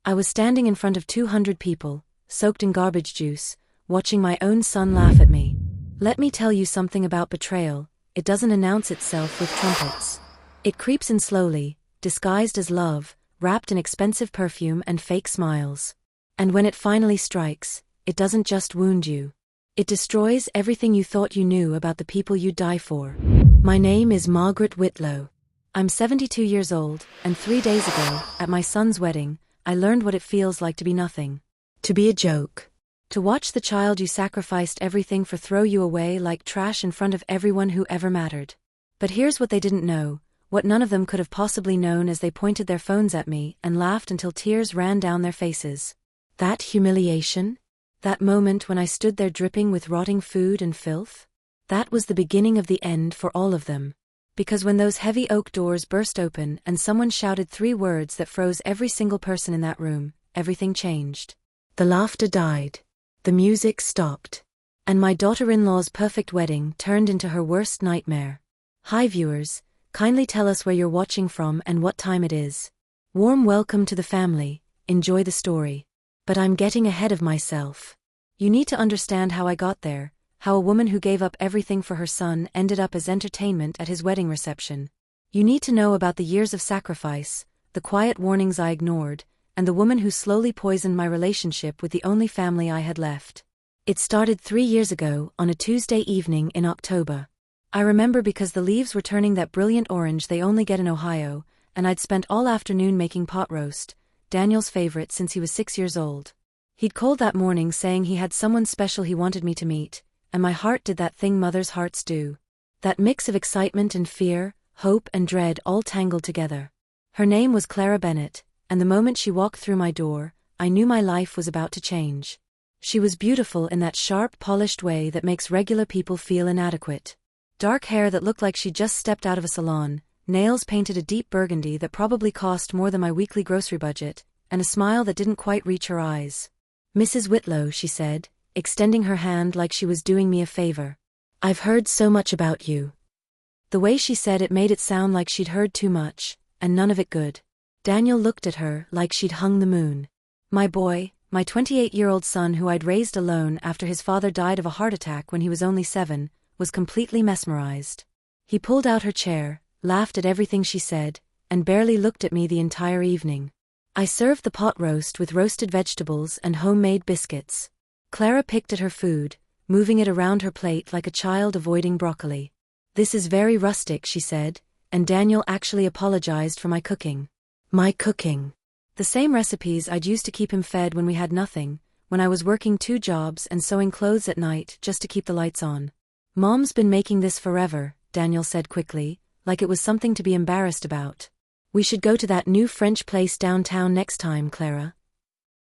I was standing in front of 200 people, soaked in garbage juice, watching my own son laugh at me. Let me tell you something about betrayal. It doesn't announce itself with trumpets. It creeps in slowly, disguised as love, wrapped in expensive perfume and fake smiles. And when it finally strikes, it doesn't just wound you. It destroys everything you thought you knew about the people you'd die for. My name is Margaret Whitlow. I'm 72 years old, and 3 days ago, at my son's wedding, I learned what it feels like to be nothing. To be a joke. To watch the child you sacrificed everything for throw you away like trash in front of everyone who ever mattered. But here's what they didn't know, what none of them could have possibly known as they pointed their phones at me and laughed until tears ran down their faces. That humiliation? That moment when I stood there dripping with rotting food and filth? That was the beginning of the end for all of them. Because when those heavy oak doors burst open and someone shouted 3 words that froze every single person in that room, everything changed. The laughter died. The music stopped. And my daughter-in-law's perfect wedding turned into her worst nightmare. Hi viewers, kindly tell us where you're watching from and what time it is. Warm welcome to the family, enjoy the story. But I'm getting ahead of myself. You need to understand how I got there, how a woman who gave up everything for her son ended up as entertainment at his wedding reception. You need to know about the years of sacrifice, the quiet warnings I ignored, and the woman who slowly poisoned my relationship with the only family I had left. It started 3 years ago, on a Tuesday evening in October. I remember because the leaves were turning that brilliant orange they only get in Ohio, and I'd spent all afternoon making pot roast, Daniel's favorite since he was 6 years old. He'd called that morning saying he had someone special he wanted me to meet, and my heart did that thing mothers' hearts do. That mix of excitement and fear, hope and dread all tangled together. Her name was Clara Bennett, and the moment she walked through my door, I knew my life was about to change. She was beautiful in that sharp, polished way that makes regular people feel inadequate. Dark hair that looked like she'd just stepped out of a salon, nails painted a deep burgundy that probably cost more than my weekly grocery budget, and a smile that didn't quite reach her eyes. "Mrs. Whitlow," she said, extending her hand like she was doing me a favor. "I've heard so much about you." The way she said it made it sound like she'd heard too much, and none of it good. Daniel looked at her like she'd hung the moon. My boy, my 28-year-old son who I'd raised alone after his father died of a heart attack when he was only 7, was completely mesmerized. He pulled out her chair, laughed at everything she said, and barely looked at me the entire evening. I served the pot roast with roasted vegetables and homemade biscuits. Clara picked at her food, moving it around her plate like a child avoiding broccoli. "This is very rustic," she said, and Daniel actually apologized for my cooking. My cooking. The same recipes I'd used to keep him fed when we had nothing, when I was working 2 jobs and sewing clothes at night just to keep the lights on. "Mom's been making this forever," Daniel said quickly, like it was something to be embarrassed about. "We should go to that new French place downtown next time, Clara."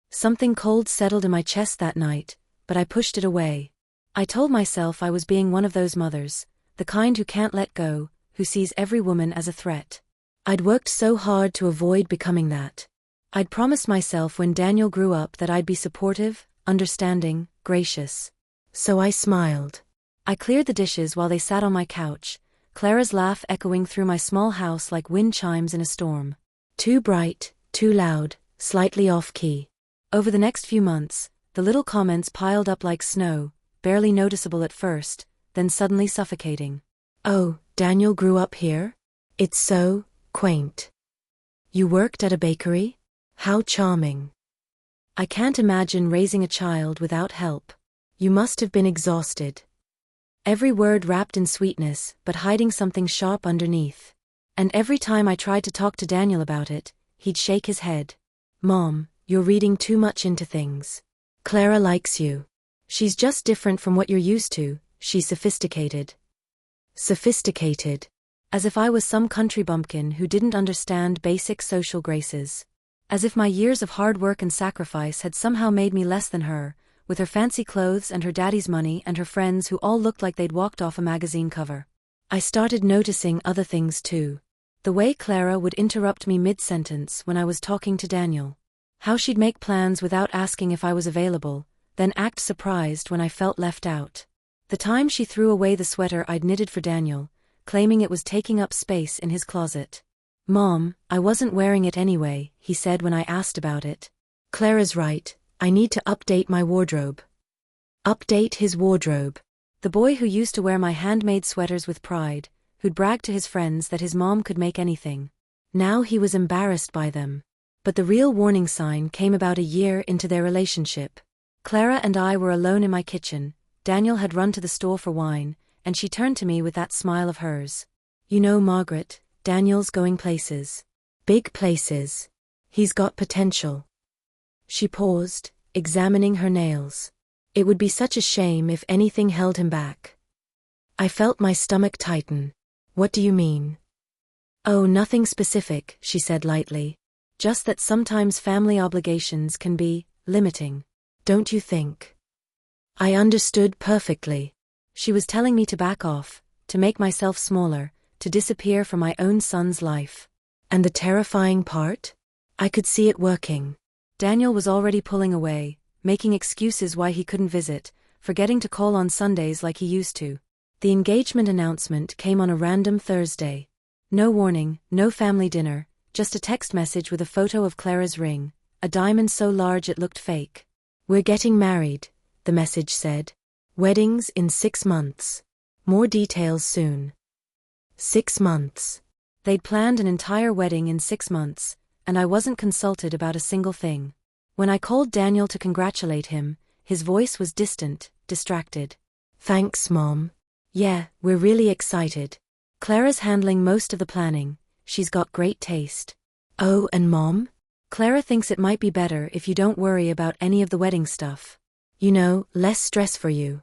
Something cold settled in my chest that night, but I pushed it away. I told myself I was being one of those mothers, the kind who can't let go, who sees every woman as a threat. I'd worked so hard to avoid becoming that. I'd promised myself when Daniel grew up that I'd be supportive, understanding, gracious. So I smiled. I cleared the dishes while they sat on my couch, Clara's laugh echoing through my small house like wind chimes in a storm. Too bright, too loud, slightly off-key. Over the next few months, the little comments piled up like snow, barely noticeable at first, then suddenly suffocating. "Oh, Daniel grew up here? It's so quaint. You worked at a bakery? How charming. I can't imagine raising a child without help. You must have been exhausted." Every word wrapped in sweetness, but hiding something sharp underneath. And every time I tried to talk to Daniel about it, he'd shake his head. "Mom, you're reading too much into things. Clara likes you. She's just different from what you're used to, she's sophisticated." Sophisticated. As if I was some country bumpkin who didn't understand basic social graces. As if my years of hard work and sacrifice had somehow made me less than her, with her fancy clothes and her daddy's money and her friends who all looked like they'd walked off a magazine cover. I started noticing other things too. The way Clara would interrupt me mid-sentence when I was talking to Daniel. How she'd make plans without asking if I was available, then act surprised when I felt left out. The time she threw away the sweater I'd knitted for Daniel, claiming it was taking up space in his closet. "Mom, I wasn't wearing it anyway," he said when I asked about it. Clara's right, I need to update my wardrobe. Update his wardrobe. The boy who used to wear my handmade sweaters with pride, who'd brag to his friends that his mom could make anything. Now he was embarrassed by them. But the real warning sign came about a year into their relationship. Clara and I were alone in my kitchen. Daniel had run to the store for wine, and she turned to me with that smile of hers. You know, Margaret, Daniel's going places. Big places. He's got potential. She paused, examining her nails. It would be such a shame if anything held him back. I felt my stomach tighten. What do you mean? Oh, nothing specific, she said lightly. Just that sometimes family obligations can be limiting. Don't you think? I understood perfectly. She was telling me to back off, to make myself smaller, to disappear from my own son's life. And the terrifying part? I could see it working. Daniel was already pulling away, making excuses why he couldn't visit, forgetting to call on Sundays like he used to. The engagement announcement came on a random Thursday. No warning, no family dinner, just a text message with a photo of Clara's ring, a diamond so large it looked fake. We're getting married, the message said. Weddings in 6 months. More details soon. 6 months. They'd planned an entire wedding in 6 months, and I wasn't consulted about a single thing. When I called Daniel to congratulate him, his voice was distant, distracted. Thanks, Mom. Yeah, we're really excited. Clara's handling most of the planning. She's got great taste. Oh, and Mom? Clara thinks it might be better if you don't worry about any of the wedding stuff. You know, less stress for you.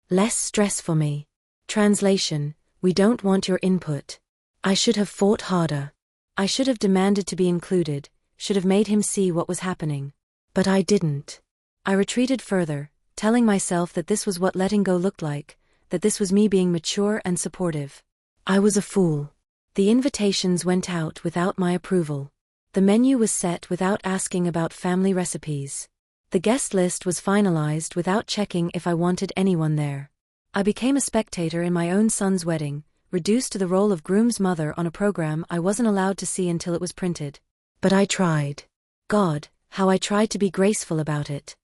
Less stress for me. Translation, we don't want your input. I should have fought harder. I should have demanded to be included, should have made him see what was happening. But I didn't. I retreated further, telling myself that this was what letting go looked like, that this was me being mature and supportive. I was a fool. The invitations went out without my approval. The menu was set without asking about family recipes. The guest list was finalized without checking if I wanted anyone there. I became a spectator in my own son's wedding, reduced to the role of groom's mother on a program I wasn't allowed to see until it was printed. But I tried. God, how I tried to be graceful about it.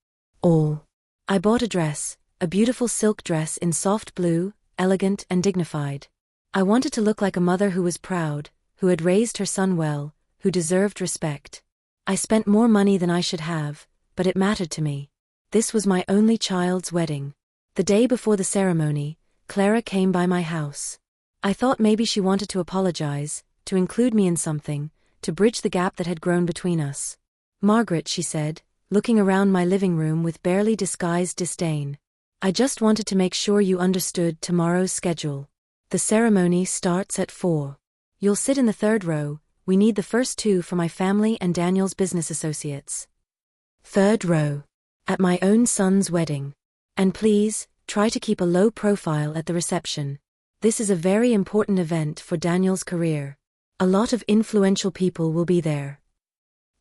All. I bought a dress, a beautiful silk dress in soft blue, elegant and dignified. I wanted to look like a mother who was proud, who had raised her son well, who deserved respect. I spent more money than I should have, but it mattered to me. This was my only child's wedding. The day before the ceremony, Clara came by my house. I thought maybe she wanted to apologize, to include me in something, to bridge the gap that had grown between us. Margaret, she said, looking around my living room with barely disguised disdain. I just wanted to make sure you understood tomorrow's schedule. The ceremony starts at 4. You'll sit in the 3rd row, we need the first 2 for my family and Daniel's business associates. 3rd row. At my own son's wedding. And please, try to keep a low profile at the reception. This is a very important event for Daniel's career. A lot of influential people will be there.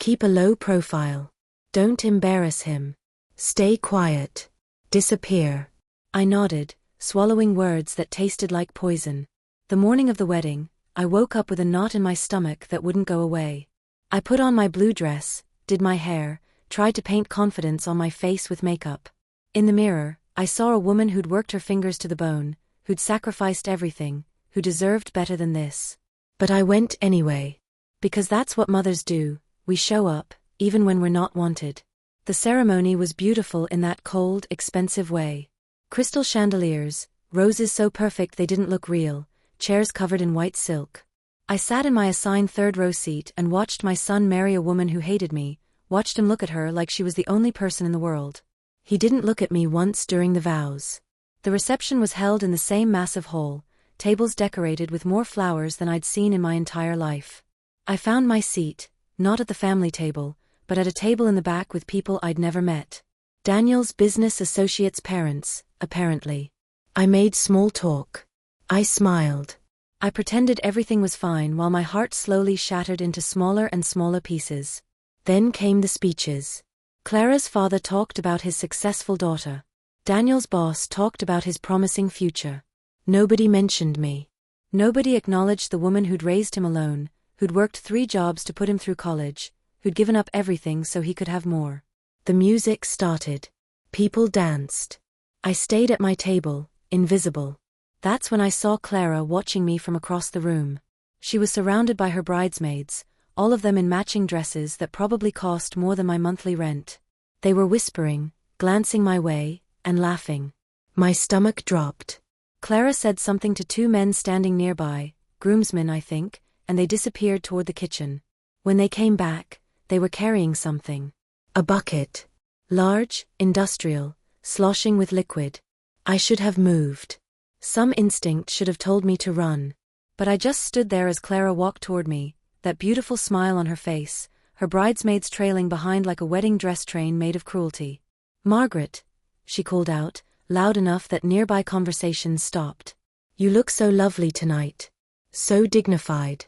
Keep a low profile. Don't embarrass him. Stay quiet. Disappear. I nodded, swallowing words that tasted like poison. The morning of the wedding, I woke up with a knot in my stomach that wouldn't go away. I put on my blue dress, did my hair, tried to paint confidence on my face with makeup. In the mirror, I saw a woman who'd worked her fingers to the bone, who'd sacrificed everything, who deserved better than this. But I went anyway. Because that's what mothers do, we show up, even when we're not wanted. The ceremony was beautiful in that cold, expensive way. Crystal chandeliers, roses so perfect they didn't look real, chairs covered in white silk. I sat in my assigned 3rd row seat and watched my son marry a woman who hated me, watched him look at her like she was the only person in the world. He didn't look at me once during the vows. The reception was held in the same massive hall, tables decorated with more flowers than I'd seen in my entire life. I found my seat, not at the family table, but at a table in the back with people I'd never met. Daniel's business associates' parents, apparently. I made small talk. I smiled. I pretended everything was fine while my heart slowly shattered into smaller and smaller pieces. Then came the speeches. Clara's father talked about his successful daughter. Daniel's boss talked about his promising future. Nobody mentioned me. Nobody acknowledged the woman who'd raised him alone, who'd worked 3 jobs to put him through college, who'd given up everything so he could have more. The music started. People danced. I stayed at my table, invisible. That's when I saw Clara watching me from across the room. She was surrounded by her bridesmaids, all of them in matching dresses that probably cost more than my monthly rent. They were whispering, glancing my way, and laughing. My stomach dropped. Clara said something to two men standing nearby, groomsmen I think, and they disappeared toward the kitchen. When they came back, they were carrying something. A bucket. Large, industrial, sloshing with liquid. I should have moved. Some instinct should have told me to run. But I just stood there as Clara walked toward me, that beautiful smile on her face, her bridesmaids trailing behind like a wedding dress train made of cruelty. "Margaret," she called out, loud enough that nearby conversations stopped. "You look so lovely tonight. So dignified."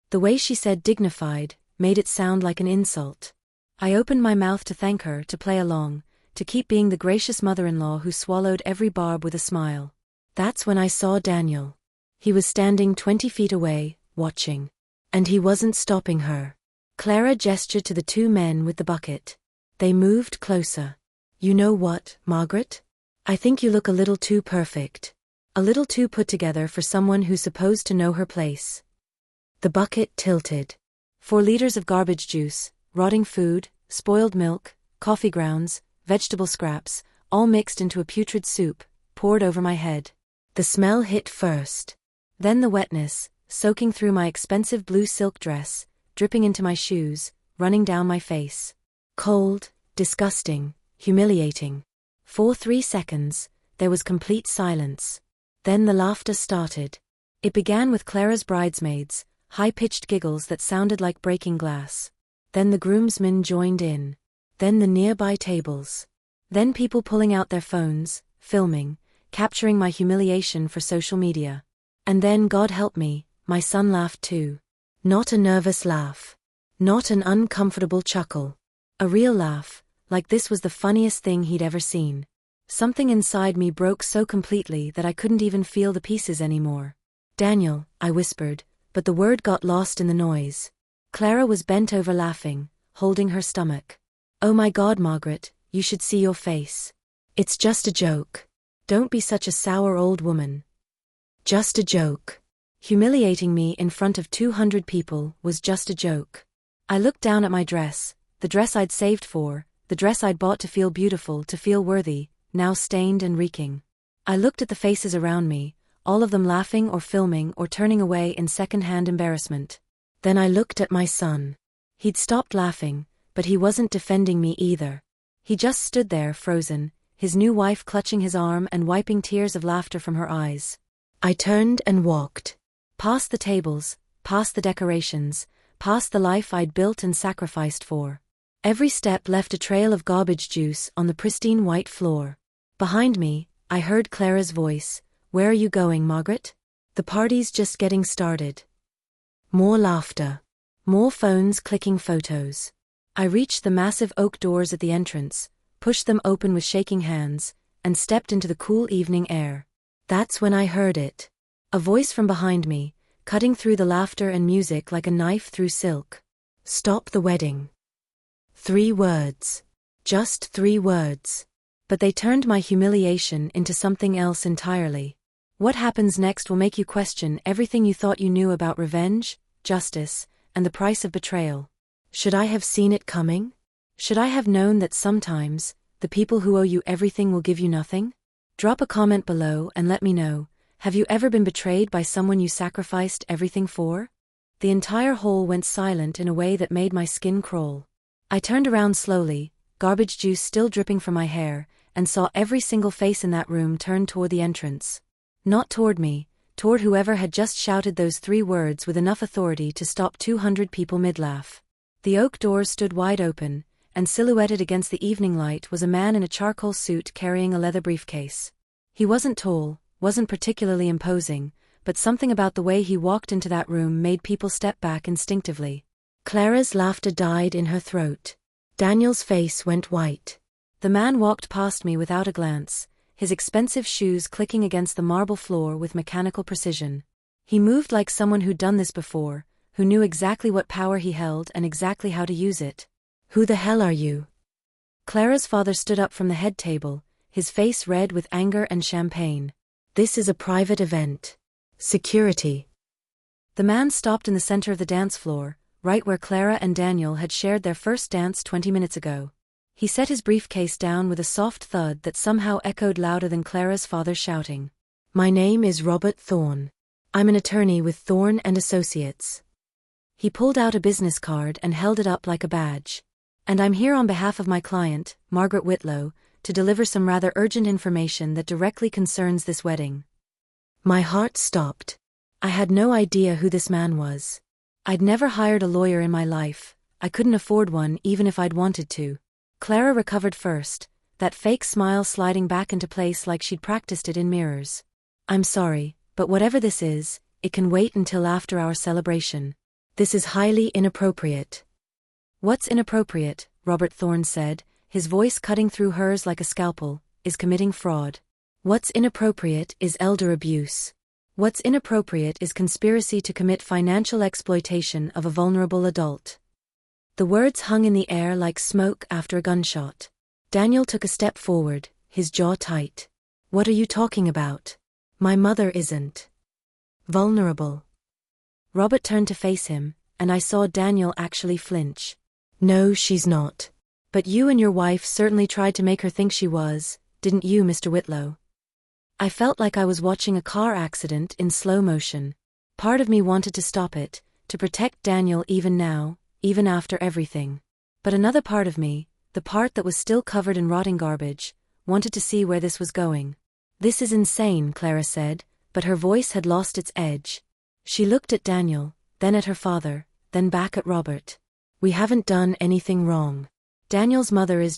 The way she said dignified made it sound like an insult. I opened my mouth to thank her, to play along, to keep being the gracious mother-in-law who swallowed every barb with a smile. That's when I saw Daniel. He was standing 20 feet away, watching. And he wasn't stopping her. Clara gestured to the two men with the bucket. They moved closer. "You know what, Margaret? I think you look a little too perfect. A little too put together for someone who's supposed to know her place." The bucket tilted. 4 liters of garbage juice, rotting food, spoiled milk, coffee grounds, vegetable scraps, all mixed into a putrid soup, poured over my head. The smell hit first. Then the wetness, soaking through my expensive blue silk dress, dripping into my shoes, running down my face. Cold, disgusting, humiliating. For 3 seconds, there was complete silence. Then the laughter started. It began with Clara's bridesmaids, high-pitched giggles that sounded like breaking glass. Then the groomsmen joined in. Then the nearby tables. Then people pulling out their phones, filming, capturing my humiliation for social media. And then, God help me, my son laughed too. Not a nervous laugh. Not an uncomfortable chuckle. A real laugh, like this was the funniest thing he'd ever seen. Something inside me broke so completely that I couldn't even feel the pieces anymore. "Daniel," I whispered, but the word got lost in the noise. Clara was bent over laughing, holding her stomach. "Oh my God, Margaret, you should see your face. It's just a joke. Don't be such a sour old woman. Just a joke." Humiliating me in front of 200 people was just a joke. I looked down at my dress, the dress I'd saved for, the dress I'd bought to feel beautiful, to feel worthy, now stained and reeking. I looked at the faces around me, all of them laughing or filming or turning away in second-hand embarrassment. Then I looked at my son. He'd stopped laughing, but he wasn't defending me either. He just stood there frozen, his new wife clutching his arm and wiping tears of laughter from her eyes. I turned and walked. Past the tables, past the decorations, past the life I'd built and sacrificed for. Every step left a trail of garbage juice on the pristine white floor. Behind me, I heard Clara's voice. "Where are you going, Margaret? The party's just getting started." More laughter. More phones clicking photos. I reached the massive oak doors at the entrance, pushed them open with shaking hands, and stepped into the cool evening air. That's when I heard it. A voice from behind me, cutting through the laughter and music like a knife through silk. "Stop the wedding." 3 words. Just 3 words. But they turned my humiliation into something else entirely. What happens next will make you question everything you thought you knew about revenge, justice, and the price of betrayal. Should I have seen it coming? Should I have known that sometimes, the people who owe you everything will give you nothing? Drop a comment below and let me know. Have you ever been betrayed by someone you sacrificed everything for? The entire hall went silent in a way that made my skin crawl. I turned around slowly, garbage juice still dripping from my hair, and saw every single face in that room turn toward the entrance. Not toward me, toward whoever had just shouted those 3 words with enough authority to stop 200 people mid-laugh. The oak doors stood wide open, and silhouetted against the evening light was a man in a charcoal suit carrying a leather briefcase. He wasn't tall, wasn't particularly imposing, but something about the way he walked into that room made people step back instinctively. Clara's laughter died in her throat. Daniel's face went white. The man walked past me without a glance, his expensive shoes clicking against the marble floor with mechanical precision. He moved like someone who'd done this before, who knew exactly what power he held and exactly how to use it. Who the hell are you? Clara's father stood up from the head table, his face red with anger and champagne. This is a private event. Security. The man stopped in the center of the dance floor, right where Clara and Daniel had shared their first dance 20 minutes ago. He set his briefcase down with a soft thud that somehow echoed louder than Clara's father's shouting. My name is Robert Thorne. I'm an attorney with Thorne and Associates. He pulled out a business card and held it up like a badge. And I'm here on behalf of my client, Margaret Whitlow, to deliver some rather urgent information that directly concerns this wedding. My heart stopped. I had no idea who this man was. I'd never hired a lawyer in my life. I couldn't afford one even if I'd wanted to. Clara recovered first, that fake smile sliding back into place like she'd practiced it in mirrors. I'm sorry, but whatever this is, it can wait until after our celebration. This is highly inappropriate. What's inappropriate, Robert Thorne said, his voice cutting through hers like a scalpel, is committing fraud. What's inappropriate is elder abuse. What's inappropriate is conspiracy to commit financial exploitation of a vulnerable adult. The words hung in the air like smoke after a gunshot. Daniel took a step forward, his jaw tight. What are you talking about? My mother isn't vulnerable. Robert turned to face him, and I saw Daniel actually flinch. No, she's not. But you and your wife certainly tried to make her think she was, didn't you, Mr. Whitlow? I felt like I was watching a car accident in slow motion. Part of me wanted to stop it, to protect Daniel even now, even after everything. But another part of me, the part that was still covered in rotting garbage, wanted to see where this was going. This is insane, Clara said, but her voice had lost its edge. She looked at Daniel, then at her father, then back at Robert. We haven't done anything wrong. Daniel's mother is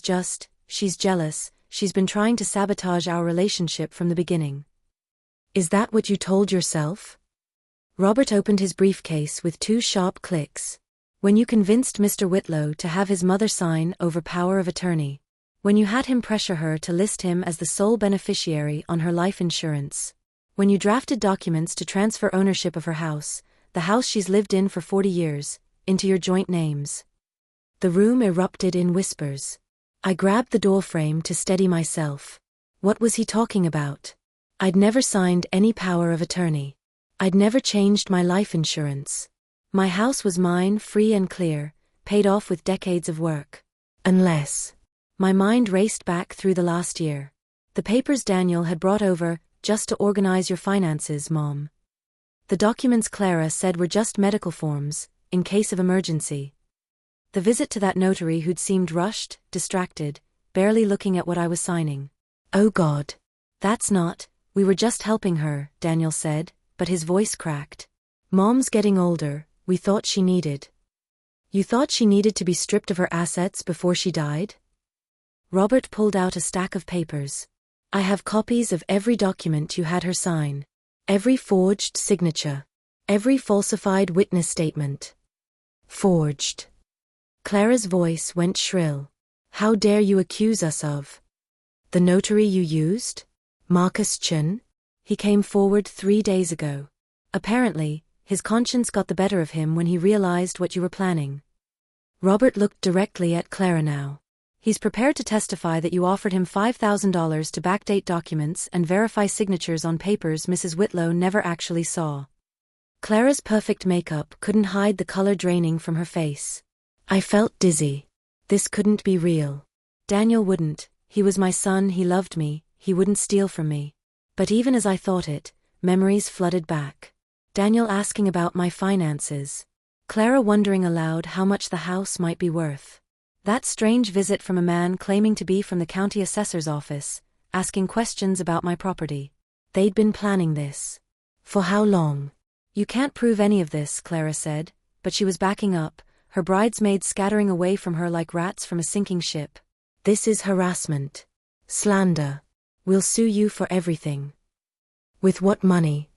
she's jealous, she's been trying to sabotage our relationship from the beginning. Is that what you told yourself? Robert opened his briefcase with 2 sharp clicks. When you convinced Mr. Whitlow to have his mother sign over power of attorney. When you had him pressure her to list him as the sole beneficiary on her life insurance. When you drafted documents to transfer ownership of her house, the house she's lived in for 40 years, into your joint names. The room erupted in whispers. I grabbed the doorframe to steady myself. What was he talking about? I'd never signed any power of attorney. I'd never changed my life insurance. My house was mine, free and clear, paid off with decades of work. Unless. My mind raced back through the last year. The papers Daniel had brought over, just to organize your finances, Mom. The documents Clara said were just medical forms, in case of emergency. The visit to that notary who'd seemed rushed, distracted, barely looking at what I was signing. Oh God. That's not, we were just helping her, Daniel said, but his voice cracked. Mom's getting older, we thought she needed. You thought she needed to be stripped of her assets before she died? Robert pulled out a stack of papers. I have copies of every document you had her sign. Every forged signature. Every falsified witness statement. Forged. Clara's voice went shrill. How dare you accuse us of? The notary you used? Marcus Chun? He came forward 3 days ago. Apparently, his conscience got the better of him when he realized what you were planning. Robert looked directly at Clara now. He's prepared to testify that you offered him $5,000 to backdate documents and verify signatures on papers Mrs. Whitlow never actually saw. Clara's perfect makeup couldn't hide the color draining from her face. I felt dizzy. This couldn't be real. Daniel wouldn't. He was my son, he loved me, he wouldn't steal from me. But even as I thought it, memories flooded back. Daniel asking about my finances. Clara wondering aloud how much the house might be worth. That strange visit from a man claiming to be from the county assessor's office, asking questions about my property. They'd been planning this. For how long? You can't prove any of this, Clara said, but she was backing up, her bridesmaids scattering away from her like rats from a sinking ship. This is harassment. Slander. We'll sue you for everything. With what money?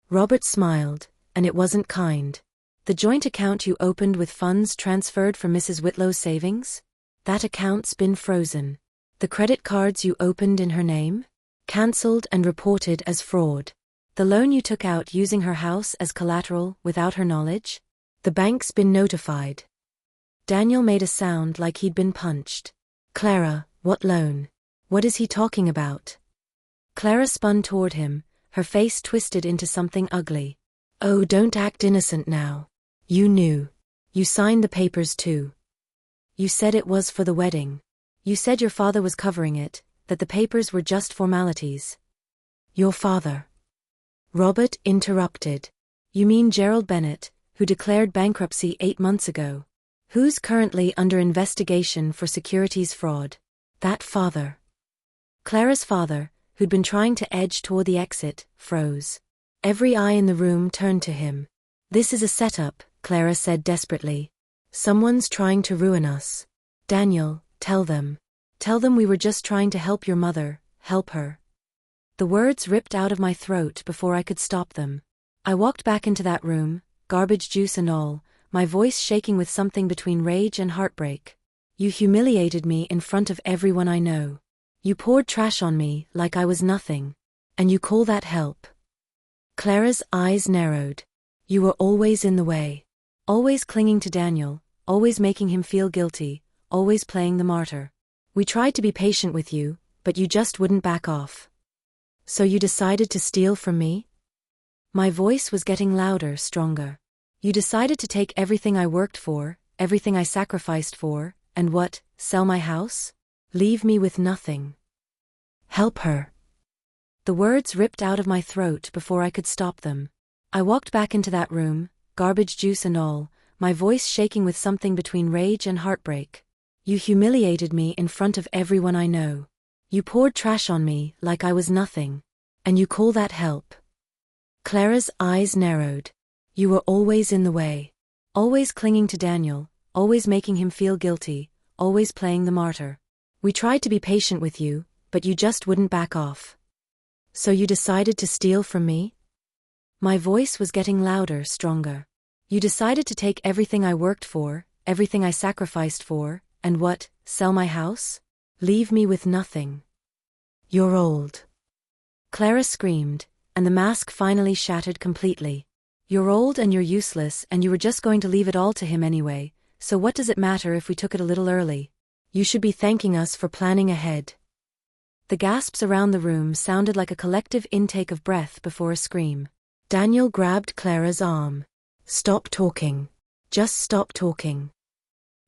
Robert smiled, and it wasn't kind. The joint account you opened with funds transferred from Mrs. Whitlow's savings? That account's been frozen. The credit cards you opened in her name? Cancelled and reported as fraud. The loan you took out using her house as collateral without her knowledge? The bank's been notified. Daniel made a sound like he'd been punched. Clara, what loan? What is he talking about? Clara spun toward him, her face twisted into something ugly. Oh, don't act innocent now. You knew. You signed the papers too. You said it was for the wedding. You said your father was covering it, that the papers were just formalities. Your father? Robert interrupted. You mean Gerald Bennett, who declared bankruptcy 8 months ago? Who's currently under investigation for securities fraud? That father. Clara's father, who'd been trying to edge toward the exit, froze. Every eye in the room turned to him. This is a setup, Clara said desperately. Someone's trying to ruin us. Daniel, tell them. Tell them we were just trying to help your mother, help her. The words ripped out of my throat before I could stop them. I walked back into that room, garbage juice and all, my voice shaking with something between rage and heartbreak. You humiliated me in front of everyone I know. You poured trash on me like I was nothing. And you call that help? Clara's eyes narrowed. You were always in the way. Always clinging to Daniel, always making him feel guilty, always playing the martyr. We tried to be patient with you, but you just wouldn't back off. So you decided to steal from me? My voice was getting louder, stronger. You decided to take everything I worked for, everything I sacrificed for, and what, sell my house? Leave me with nothing. Help her. The words ripped out of my throat before I could stop them. I walked back into that room, garbage juice and all, my voice shaking with something between rage and heartbreak. You humiliated me in front of everyone I know. You poured trash on me like I was nothing. And you call that help? Clara's eyes narrowed. You were always in the way. Always clinging to Daniel, always making him feel guilty, always playing the martyr. We tried to be patient with you, but you just wouldn't back off. So you decided to steal from me? My voice was getting louder, stronger. You decided to take everything I worked for, everything I sacrificed for, and what, sell my house? Leave me with nothing. You're old. Clara screamed, and the mask finally shattered completely. You're old and you're useless and you were just going to leave it all to him anyway, so what does it matter if we took it a little early? You should be thanking us for planning ahead. The gasps around the room sounded like a collective intake of breath before a scream. Daniel grabbed Clara's arm. Stop talking. Just stop talking.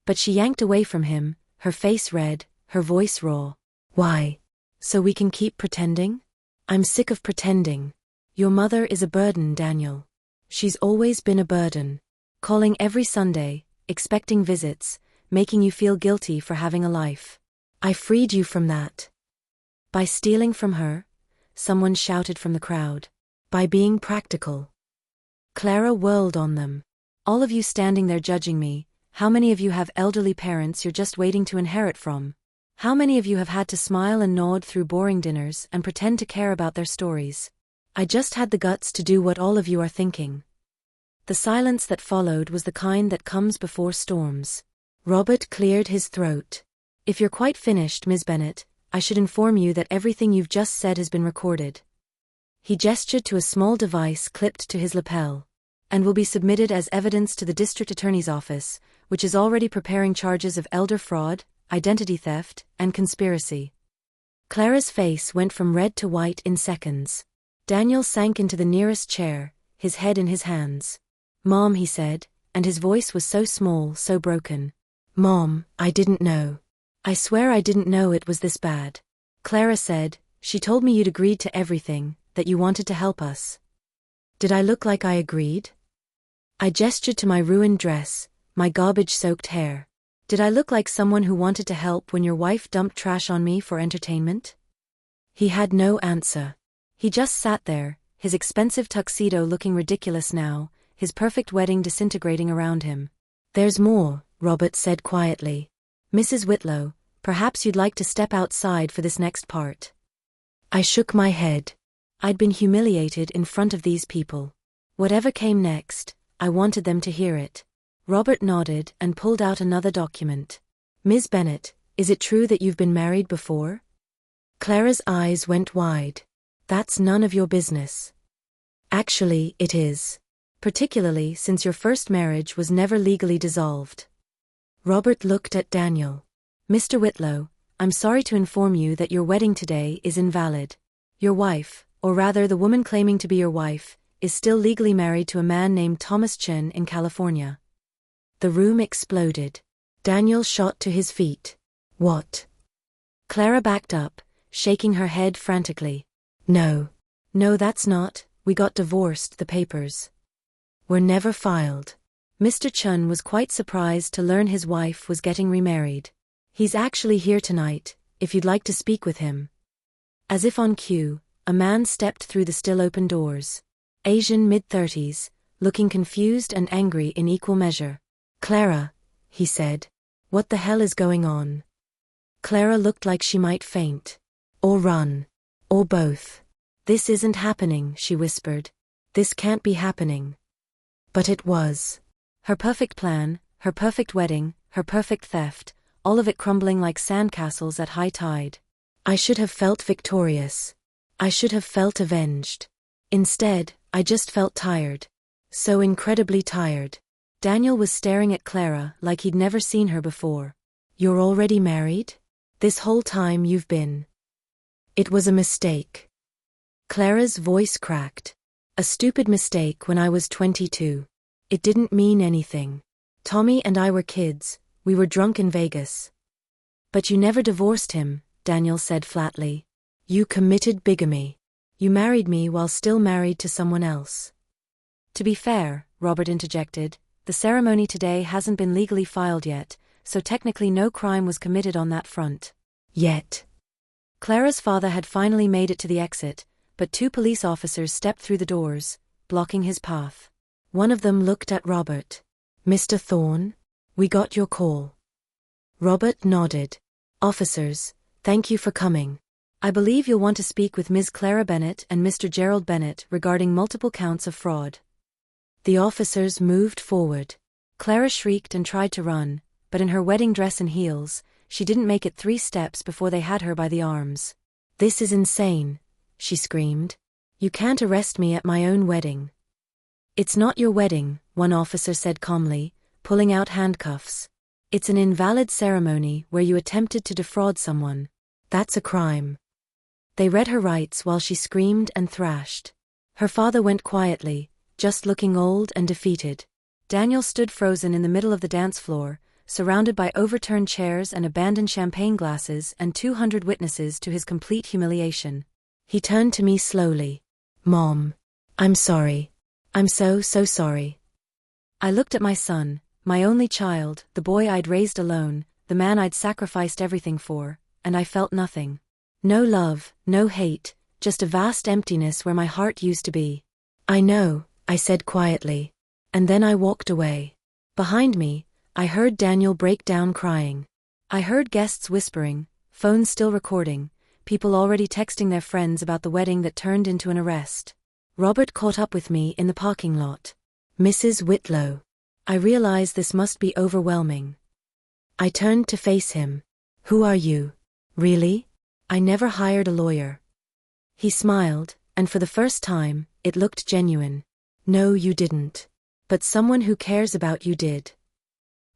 But she yanked away from him, her face red, her voice raw. Why? So we can keep pretending? I'm sick of pretending. Your mother is a burden, Daniel. She's always been a burden. Calling every Sunday, expecting visits, making you feel guilty for having a life. I freed you from that. By stealing from her? Someone shouted from the crowd. By being practical. Clara whirled on them. All of you standing there judging me, how many of you have elderly parents you're just waiting to inherit from? How many of you have had to smile and nod through boring dinners and pretend to care about their stories? I just had the guts to do what all of you are thinking. The silence that followed was the kind that comes before storms. Robert cleared his throat. If you're quite finished, Ms. Bennett, I should inform you that everything you've just said has been recorded. He gestured to a small device clipped to his lapel. And will be submitted as evidence to the district attorney's office, which is already preparing charges of elder fraud, identity theft, and conspiracy. Clara's face went from red to white in seconds. Daniel sank into the nearest chair, his head in his hands. Mom, he said, and his voice was so small, so broken. Mom, I didn't know. I swear I didn't know it was this bad. Clara said, she told me you'd agreed to everything, that you wanted to help us. Did I look like I agreed? I gestured to my ruined dress, my garbage-soaked hair. Did I look like someone who wanted to help when your wife dumped trash on me for entertainment? He had no answer. He just sat there, his expensive tuxedo looking ridiculous now, his perfect wedding disintegrating around him. There's more, Robert said quietly. Mrs. Whitlow, perhaps you'd like to step outside for this next part. I shook my head. I'd been humiliated in front of these people. Whatever came next, I wanted them to hear it. Robert nodded and pulled out another document. Ms. Bennett, is it true that you've been married before? Clara's eyes went wide. That's none of your business. Actually, it is. particularly since your first marriage was never legally dissolved. Robert looked at Daniel. Mr. Whitlow, I'm sorry to inform you that your wedding today is invalid. Your wife, or rather the woman claiming to be your wife, is still legally married to a man named Thomas Chen in California. The room exploded. Daniel shot to his feet. What? Clara backed up, shaking her head frantically. No. No, that's not. We got divorced, the papers were never filed. Mr. Chen was quite surprised to learn his wife was getting remarried. He's actually here tonight, if you'd like to speak with him. As if on cue, a man stepped through the still-open doors. Asian mid-30s, looking confused and angry in equal measure. Clara, he said. What the hell is going on? Clara looked like she might faint. Or run. Or both. This isn't happening, she whispered. This can't be happening. But it was. Her perfect plan, her perfect wedding, her perfect theft, all of it crumbling like sandcastles at high tide. I should have felt victorious. I should have felt avenged. Instead, I just felt tired. So incredibly tired. Daniel was staring at Clara like he'd never seen her before. You're already married? This whole time you've been. It was a mistake. Clara's voice cracked. A stupid mistake when I was 22. It didn't mean anything. Tommy and I were kids, we were drunk in Vegas. But you never divorced him, Daniel said flatly. You committed bigamy. You married me while still married to someone else. To be fair, Robert interjected, the ceremony today hasn't been legally filed yet, so technically no crime was committed on that front. Yet. Clara's father had finally made it to the exit, but 2 police officers stepped through the doors, blocking his path. One of them looked at Robert. Mr. Thorne? We got your call. Robert nodded. Officers, thank you for coming. I believe you'll want to speak with Ms. Clara Bennett and Mr. Gerald Bennett regarding multiple counts of fraud. The officers moved forward. Clara shrieked and tried to run, but in her wedding dress and heels, she didn't make it 3 steps before they had her by the arms. This is insane, she screamed. You can't arrest me at my own wedding. It's not your wedding, one officer said calmly, pulling out handcuffs. It's an invalid ceremony where you attempted to defraud someone. That's a crime. They read her rights while she screamed and thrashed. Her father went quietly, just looking old and defeated. Daniel stood frozen in the middle of the dance floor, surrounded by overturned chairs and abandoned champagne glasses and 200 witnesses to his complete humiliation. He turned to me slowly. Mom. I'm sorry. I'm so sorry. I looked at my son, my only child, the boy I'd raised alone, the man I'd sacrificed everything for, and I felt nothing. No love, no hate, just a vast emptiness where my heart used to be. I know, I said quietly. And then I walked away. Behind me, I heard Daniel break down crying. I heard guests whispering, phones still recording, people already texting their friends about the wedding that turned into an arrest. Robert caught up with me in the parking lot. Mrs. Whitlow. I realized this must be overwhelming. I turned to face him. Who are you? Really? I never hired a lawyer. He smiled, and for the first time, it looked genuine. No, you didn't. But someone who cares about you did.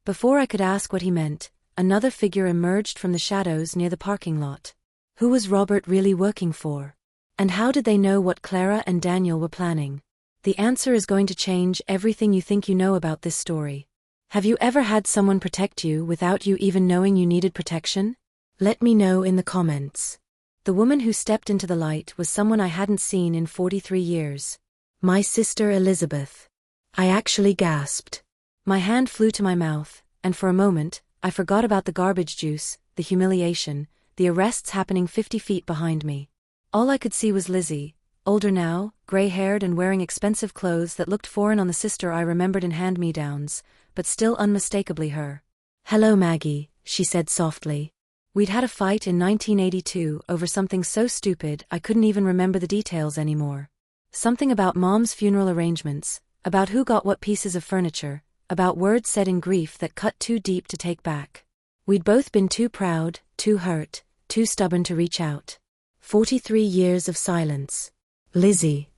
Before I could ask what he meant, another figure emerged from the shadows near the parking lot. Who was Robert really working for? And how did they know what Clara and Daniel were planning? The answer is going to change everything you think you know about this story. Have you ever had someone protect you without you even knowing you needed protection? Let me know in the comments. The woman who stepped into the light was someone I hadn't seen in 43 years. My sister Elizabeth. I actually gasped. My hand flew to my mouth, and for a moment, I forgot about the garbage juice, the humiliation, the arrests happening 50 feet behind me. All I could see was Lizzie, older now, gray-haired and wearing expensive clothes that looked foreign on the sister I remembered in hand-me-downs, but still unmistakably her. Hello Maggie, she said softly. We'd had a fight in 1982 over something so stupid I couldn't even remember the details anymore. Something about Mom's funeral arrangements, about who got what pieces of furniture, about words said in grief that cut too deep to take back. We'd both been too proud, too hurt, too stubborn to reach out. 43 years of silence. Lizzie.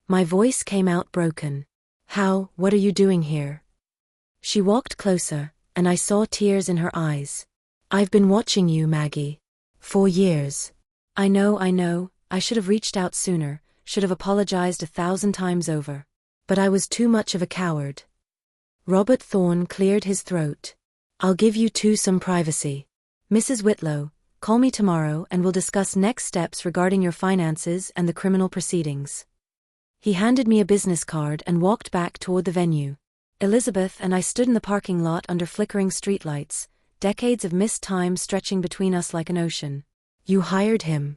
My voice came out broken. How, what are you doing here? She walked closer, and I saw tears in her eyes. I've been watching you, Maggie. For years. I know, I should have reached out sooner, should have apologized 1,000 times over. But I was too much of a coward. Robert Thorne cleared his throat. I'll give you two some privacy. Mrs. Whitlow, call me tomorrow and we'll discuss next steps regarding your finances and the criminal proceedings. He handed me a business card and walked back toward the venue. Elizabeth and I stood in the parking lot under flickering streetlights, decades of missed time stretching between us like an ocean. You hired him?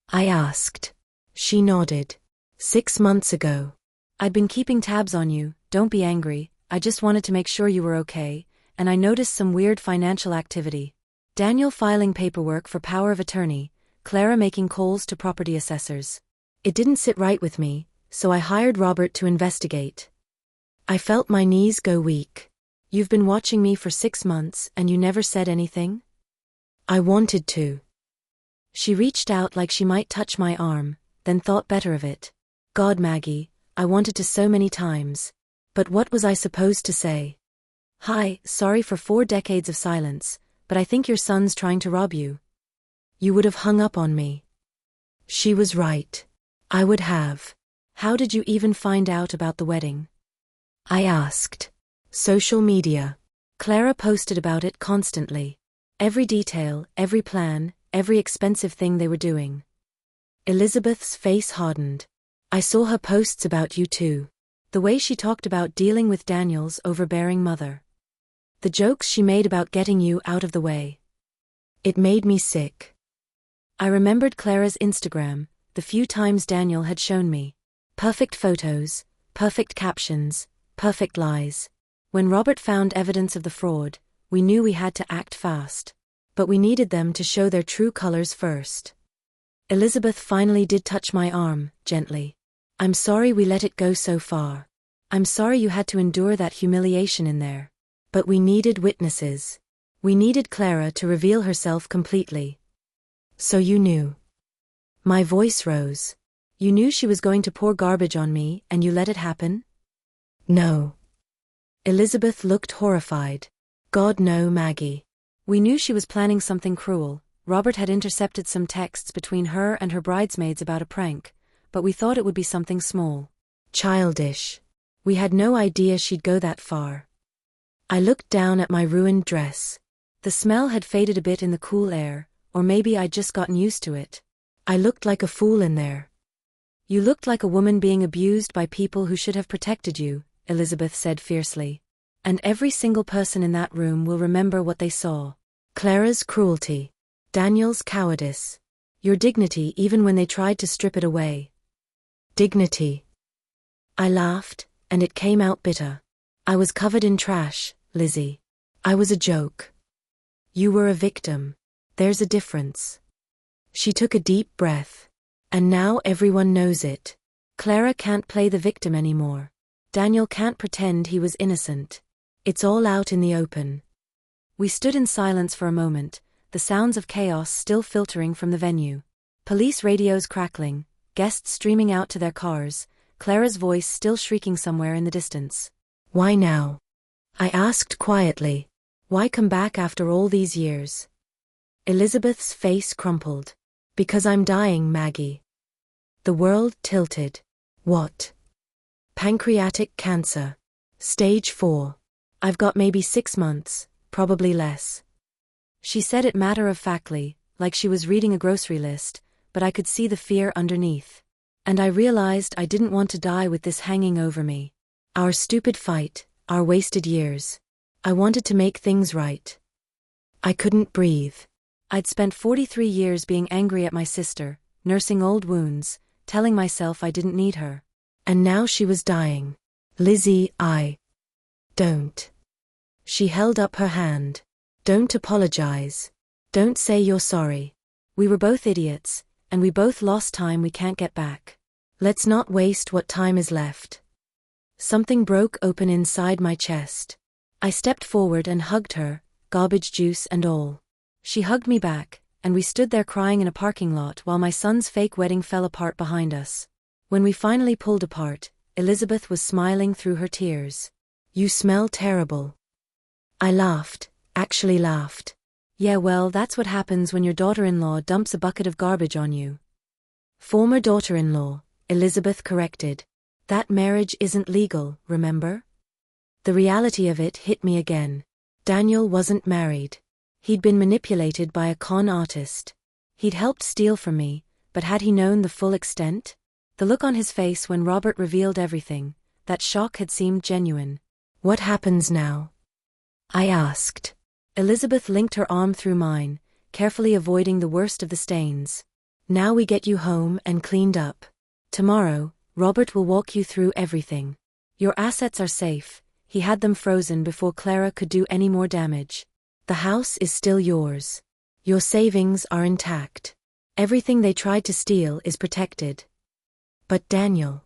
I asked. She nodded. 6 months ago. I'd been keeping tabs on you, don't be angry, I just wanted to make sure you were okay, and I noticed some weird financial activity. Daniel filing paperwork for power of attorney, Clara making calls to property assessors. It didn't sit right with me, so I hired Robert to investigate. I felt my knees go weak. You've been watching me for 6 months and you never said anything? I wanted to. She reached out like she might touch my arm, then thought better of it. God, Maggie, I wanted to so many times. But what was I supposed to say? Hi, sorry for 4 decades of silence, but I think your son's trying to rob you. You would have hung up on me. She was right. I would have. How did you even find out about the wedding? I asked. Social media. Clara posted about it constantly. Every detail, every plan, every expensive thing they were doing. Elizabeth's face hardened. I saw her posts about you too. The way she talked about dealing with Daniel's overbearing mother. The jokes she made about getting you out of the way. It made me sick. I remembered Clara's Instagram, the few times Daniel had shown me. Perfect photos, perfect captions, perfect lies. When Robert found evidence of the fraud, we knew we had to act fast. But we needed them to show their true colors first. Elizabeth finally did touch my arm, gently. I'm sorry we let it go so far. I'm sorry you had to endure that humiliation in there. But we needed witnesses. We needed Clara to reveal herself completely. So you knew. My voice rose. You knew she was going to pour garbage on me and you let it happen? No. Elizabeth looked horrified. God, no, Maggie. We knew she was planning something cruel. Robert had intercepted some texts between her and her bridesmaids about a prank, but we thought it would be something small. Childish. We had no idea she'd go that far. I looked down at my ruined dress. The smell had faded a bit in the cool air, or maybe I'd just gotten used to it. I looked like a fool in there. You looked like a woman being abused by people who should have protected you, Elizabeth said fiercely. And every single person in that room will remember what they saw. Clara's cruelty. Daniel's cowardice. Your dignity even when they tried to strip it away. Dignity. I laughed, and it came out bitter. I was covered in trash, Lizzie. I was a joke. You were a victim. There's a difference. She took a deep breath. And now everyone knows it. Clara can't play the victim anymore. Daniel can't pretend he was innocent. It's all out in the open. We stood in silence for a moment, the sounds of chaos still filtering from the venue. Police radios crackling, guests streaming out to their cars, Clara's voice still shrieking somewhere in the distance. Why now? I asked quietly. Why come back after all these years? Elizabeth's face crumpled. Because I'm dying, Maggie. The world tilted. What? Pancreatic cancer. Stage 4. I've got maybe 6 months, probably less. She said it matter-of-factly, like she was reading a grocery list, but I could see the fear underneath. And I realized I didn't want to die with this hanging over me. Our stupid fight, our wasted years. I wanted to make things right. I couldn't breathe. I'd spent 43 years being angry at my sister, nursing old wounds, telling myself I didn't need her. And now she was dying. Lizzie, Don't. She held up her hand. Don't apologize. Don't say you're sorry. We were both idiots, and we both lost time we can't get back. Let's not waste what time is left. Something broke open inside my chest. I stepped forward and hugged her, garbage juice and all. She hugged me back, and we stood there crying in a parking lot while my son's fake wedding fell apart behind us. When we finally pulled apart, Elizabeth was smiling through her tears. You smell terrible. I laughed, actually laughed. Yeah, well, that's what happens when your daughter-in-law dumps a bucket of garbage on you. Former daughter-in-law, Elizabeth corrected. That marriage isn't legal, remember? The reality of it hit me again. Daniel wasn't married. He'd been manipulated by a con artist. He'd helped steal from me, but had he known the full extent? The look on his face when Robert revealed everything, that shock had seemed genuine. What happens now? I asked. Elizabeth linked her arm through mine, carefully avoiding the worst of the stains. Now we get you home and cleaned up. Tomorrow, Robert will walk you through everything. Your assets are safe. He had them frozen before Clara could do any more damage. The house is still yours. Your savings are intact. Everything they tried to steal is protected. But Daniel.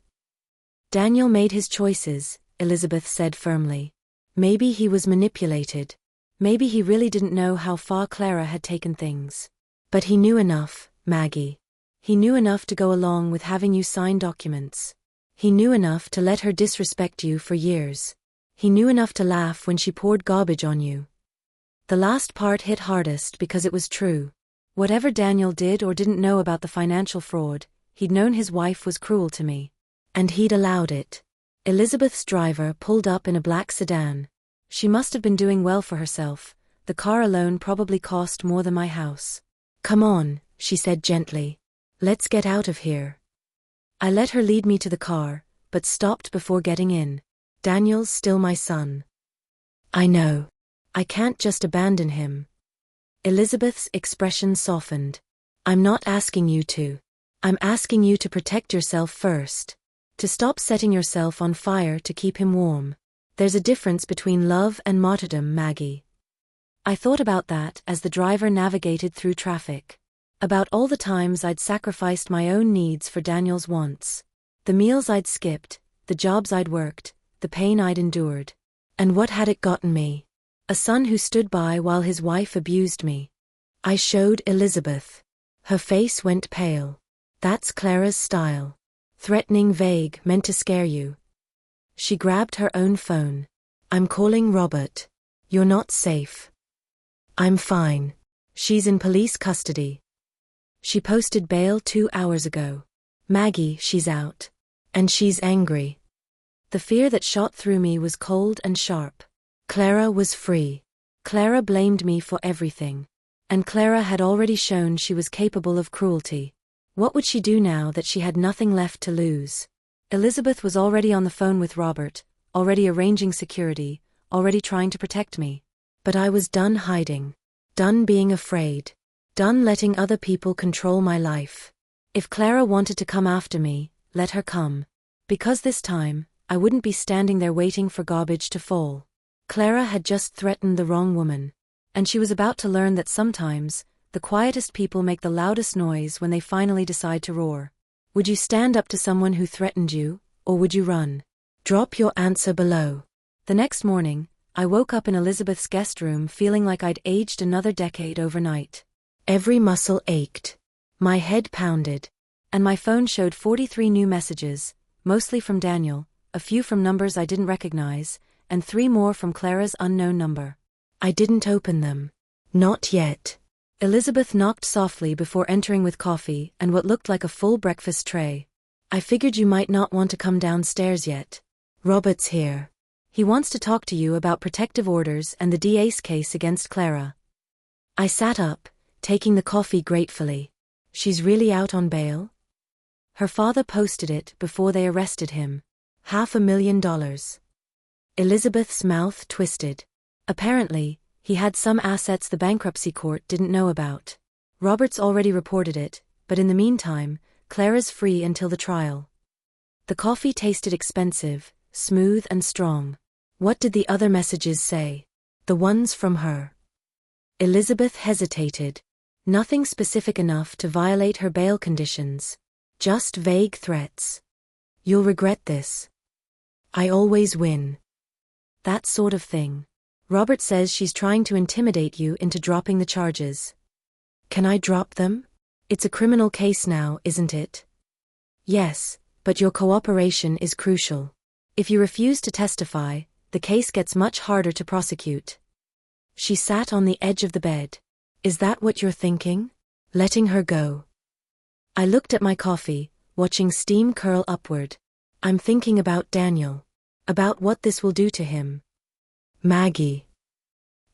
Daniel made his choices, Elizabeth said firmly. Maybe he was manipulated. Maybe he really didn't know how far Clara had taken things. But he knew enough, Maggie. He knew enough to go along with having you sign documents. He knew enough to let her disrespect you for years. He knew enough to laugh when she poured garbage on you. The last part hit hardest because it was true. Whatever Daniel did or didn't know about the financial fraud, he'd known his wife was cruel to me. And he'd allowed it. Elizabeth's driver pulled up in a black sedan. She must have been doing well for herself. The car alone probably cost more than my house. Come on, she said gently. Let's get out of here. I let her lead me to the car, but stopped before getting in. Daniel's still my son. I know. I can't just abandon him. Elizabeth's expression softened. I'm not asking you to. I'm asking you to protect yourself first. To stop setting yourself on fire to keep him warm. There's a difference between love and martyrdom, Maggie. I thought about that as the driver navigated through traffic. About all the times I'd sacrificed my own needs for Daniel's wants. The meals I'd skipped, the jobs I'd worked, the pain I'd endured. And what had it gotten me? A son who stood by while his wife abused me. I showed Elizabeth. Her face went pale. That's Clara's style. Threatening, vague, meant to scare you. She grabbed her own phone. I'm calling Robert. You're not safe. I'm fine. She's in police custody. She posted bail 2 hours ago. Maggie, she's out. And she's angry. The fear that shot through me was cold and sharp. Clara was free. Clara blamed me for everything. And Clara had already shown she was capable of cruelty. What would she do now that she had nothing left to lose? Elizabeth was already on the phone with Robert, already arranging security, already trying to protect me. But I was done hiding. Done being afraid. Done letting other people control my life. If Clara wanted to come after me, let her come. Because this time, I wouldn't be standing there waiting for garbage to fall. Clara had just threatened the wrong woman. And she was about to learn that sometimes, the quietest people make the loudest noise when they finally decide to roar. Would you stand up to someone who threatened you, or would you run? Drop your answer below. The next morning, I woke up in Elizabeth's guest room feeling like I'd aged another decade overnight. Every muscle ached. My head pounded. And my phone showed 43 new messages, mostly from Daniel, a few from numbers I didn't recognize, and 3 more from Clara's unknown number. I didn't open them. Not yet. Elizabeth knocked softly before entering with coffee and what looked like a full breakfast tray. I figured you might not want to come downstairs yet. Robert's here. He wants to talk to you about protective orders and the DA's case against Clara. I sat up, taking the coffee gratefully. She's really out on bail? Her father posted it before they arrested him. $500,000. Elizabeth's mouth twisted. Apparently, he had some assets the bankruptcy court didn't know about. Robert's already reported it, but in the meantime, Clara's free until the trial. The coffee tasted expensive, smooth and strong. What did the other messages say? The ones from her. Elizabeth hesitated. Nothing specific enough to violate her bail conditions. Just vague threats. You'll regret this. I always win. That sort of thing. Robert says she's trying to intimidate you into dropping the charges. Can I drop them? It's a criminal case now, isn't it? Yes, But your cooperation is crucial. If you refuse to testify, the case gets much harder to prosecute. She sat on the edge of the bed. Is that what you're thinking? Letting her go? I looked at my coffee, watching steam curl upward. I'm thinking about Daniel. About what this will do to him. Maggie.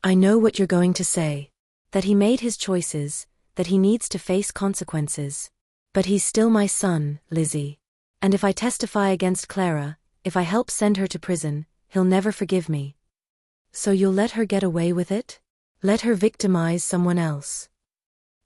I know what you're going to say. That he made his choices, that he needs to face consequences. But he's still my son, Lizzie. And if I testify against Clara, if I help send her to prison, he'll never forgive me. So you'll let her get away with it? Let her victimize someone else?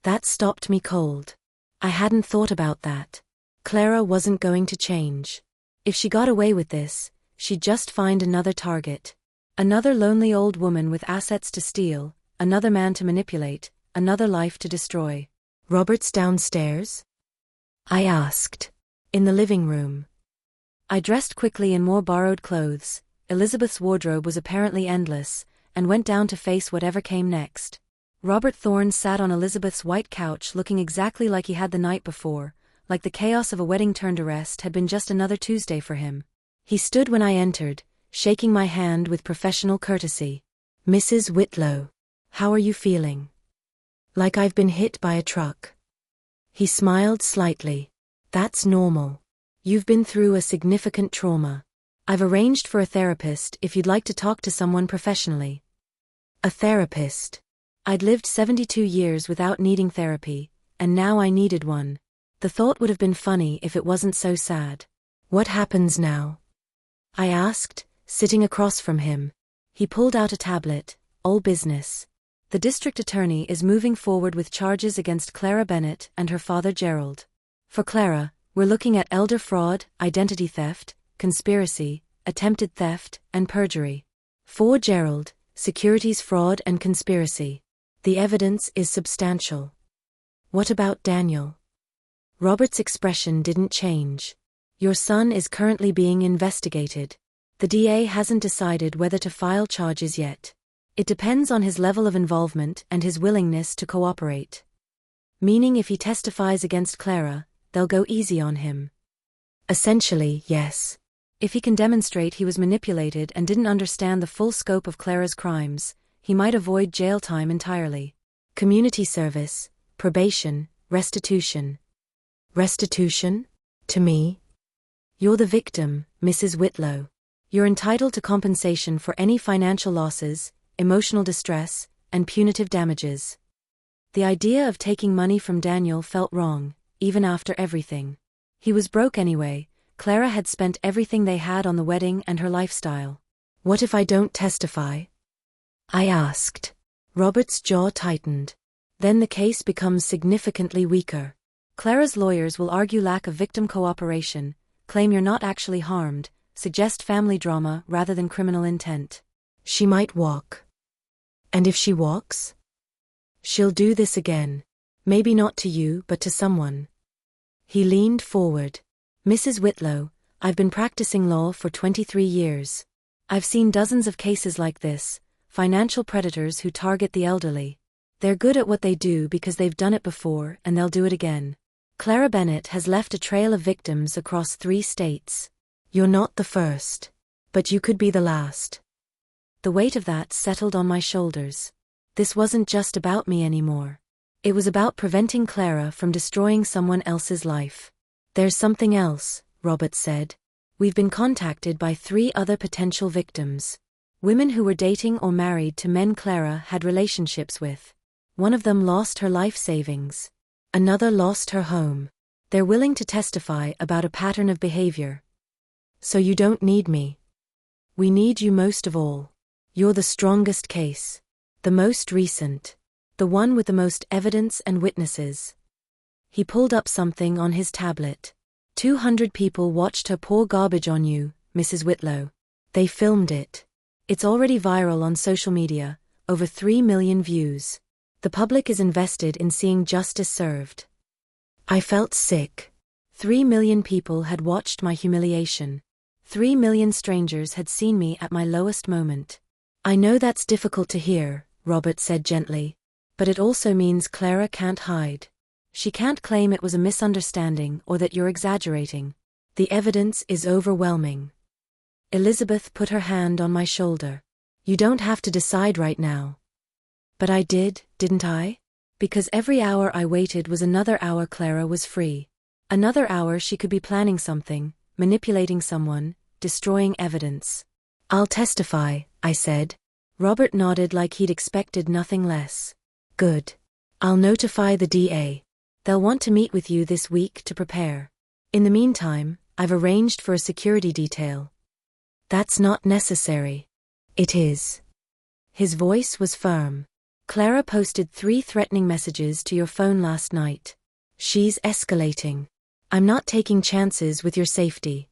That stopped me cold. I hadn't thought about that. Clara wasn't going to change. If she got away with this, she'd just find another target. Another lonely old woman with assets to steal, another man to manipulate, another life to destroy. Robert's downstairs? I asked. In the living room. I dressed quickly in more borrowed clothes. Elizabeth's wardrobe was apparently endless, and went down to face whatever came next. Robert Thorne sat on Elizabeth's white couch looking exactly like he had the night before, like the chaos of a wedding turned arrest had been just another Tuesday for him. He stood when I entered, shaking my hand with professional courtesy. Mrs. Whitlow, how are you feeling? Like I've been hit by a truck. He smiled slightly. That's normal. You've been through a significant trauma. I've arranged for a therapist if you'd like to talk to someone professionally. A therapist. I'd lived 72 years without needing therapy, and now I needed one. The thought would have been funny if it wasn't so sad. What happens now? I asked, sitting across from him. He pulled out a tablet. All business. The district attorney is moving forward with charges against Clara Bennett and her father Gerald. For Clara, we're looking at elder fraud, identity theft, conspiracy, attempted theft, and perjury. For Gerald, securities fraud and conspiracy. The evidence is substantial. What about Daniel? Robert's expression didn't change. Your son is currently being investigated. The DA hasn't decided whether to file charges yet. It depends on his level of involvement and his willingness to cooperate. Meaning if he testifies against Clara, they'll go easy on him. Essentially, yes. If he can demonstrate he was manipulated and didn't understand the full scope of Clara's crimes, he might avoid jail time entirely. Community service, probation, restitution. Restitution? To me? You're the victim, Mrs. Whitlow. You're entitled to compensation for any financial losses, emotional distress, and punitive damages. The idea of taking money from Daniel felt wrong, even after everything. He was broke anyway. Clara had spent everything they had on the wedding and her lifestyle. What if I don't testify? I asked. Robert's jaw tightened. Then the case becomes significantly weaker. Clara's lawyers will argue lack of victim cooperation, claim you're not actually harmed, suggest family drama rather than criminal intent. She might walk. And if she walks? She'll do this again. Maybe not to you, but to someone. He leaned forward. Mrs. Whitlow, I've been practicing law for 23 years. I've seen dozens of cases like this, financial predators who target the elderly. They're good at what they do because they've done it before and they'll do it again. Clara Bennett has left a trail of victims across 3 states. You're not the first. But you could be the last. The weight of that settled on my shoulders. This wasn't just about me anymore. It was about preventing Clara from destroying someone else's life. There's something else, Robert said. We've been contacted by 3 other potential victims. Women who were dating or married to men Clara had relationships with. One of them lost her life savings. Another lost her home. They're willing to testify about a pattern of behavior. So you don't need me. We need you most of all. You're the strongest case. The most recent. The one with the most evidence and witnesses. He pulled up something on his tablet. 200 people watched her pour garbage on you, Mrs. Whitlow. They filmed it. It's already viral on social media, over 3 million views. The public is invested in seeing justice served. I felt sick. 3 million people had watched my humiliation. 3 million strangers had seen me at my lowest moment. I know that's difficult to hear, Robert said gently. But it also means Clara can't hide. She can't claim it was a misunderstanding or that you're exaggerating. The evidence is overwhelming. Elizabeth put her hand on my shoulder. You don't have to decide right now. But I did, didn't I? Because every hour I waited was another hour Clara was free. Another hour she could be planning something, manipulating someone, destroying evidence. I'll testify, I said. Robert nodded like he'd expected nothing less. Good. I'll notify the DA. They'll want to meet with you this week to prepare. In the meantime, I've arranged for a security detail. That's not necessary. It is. His voice was firm. Clara posted 3 threatening messages to your phone last night. She's escalating. I'm not taking chances with your safety.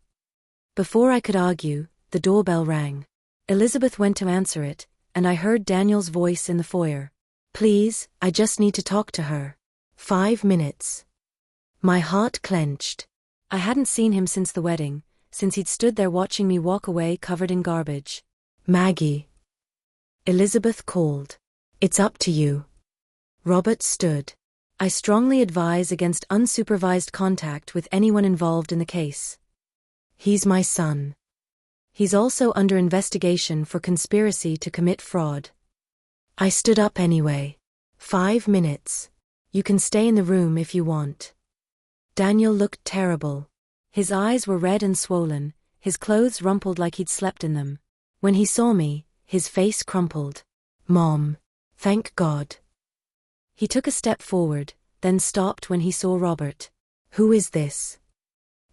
Before I could argue, the doorbell rang. Elizabeth went to answer it, and I heard Daniel's voice in the foyer. Please, I just need to talk to her. 5 minutes. My heart clenched. I hadn't seen him since the wedding, since he'd stood there watching me walk away covered in garbage. Maggie. Elizabeth called. It's up to you. Robert stood. I strongly advise against unsupervised contact with anyone involved in the case. He's my son. He's also under investigation for conspiracy to commit fraud. I stood up anyway. 5 minutes. You can stay in the room if you want. Daniel looked terrible. His eyes were red and swollen, his clothes rumpled like he'd slept in them. When he saw me, his face crumpled. Mom. Thank God. He took a step forward, then stopped when he saw Robert. Who is this?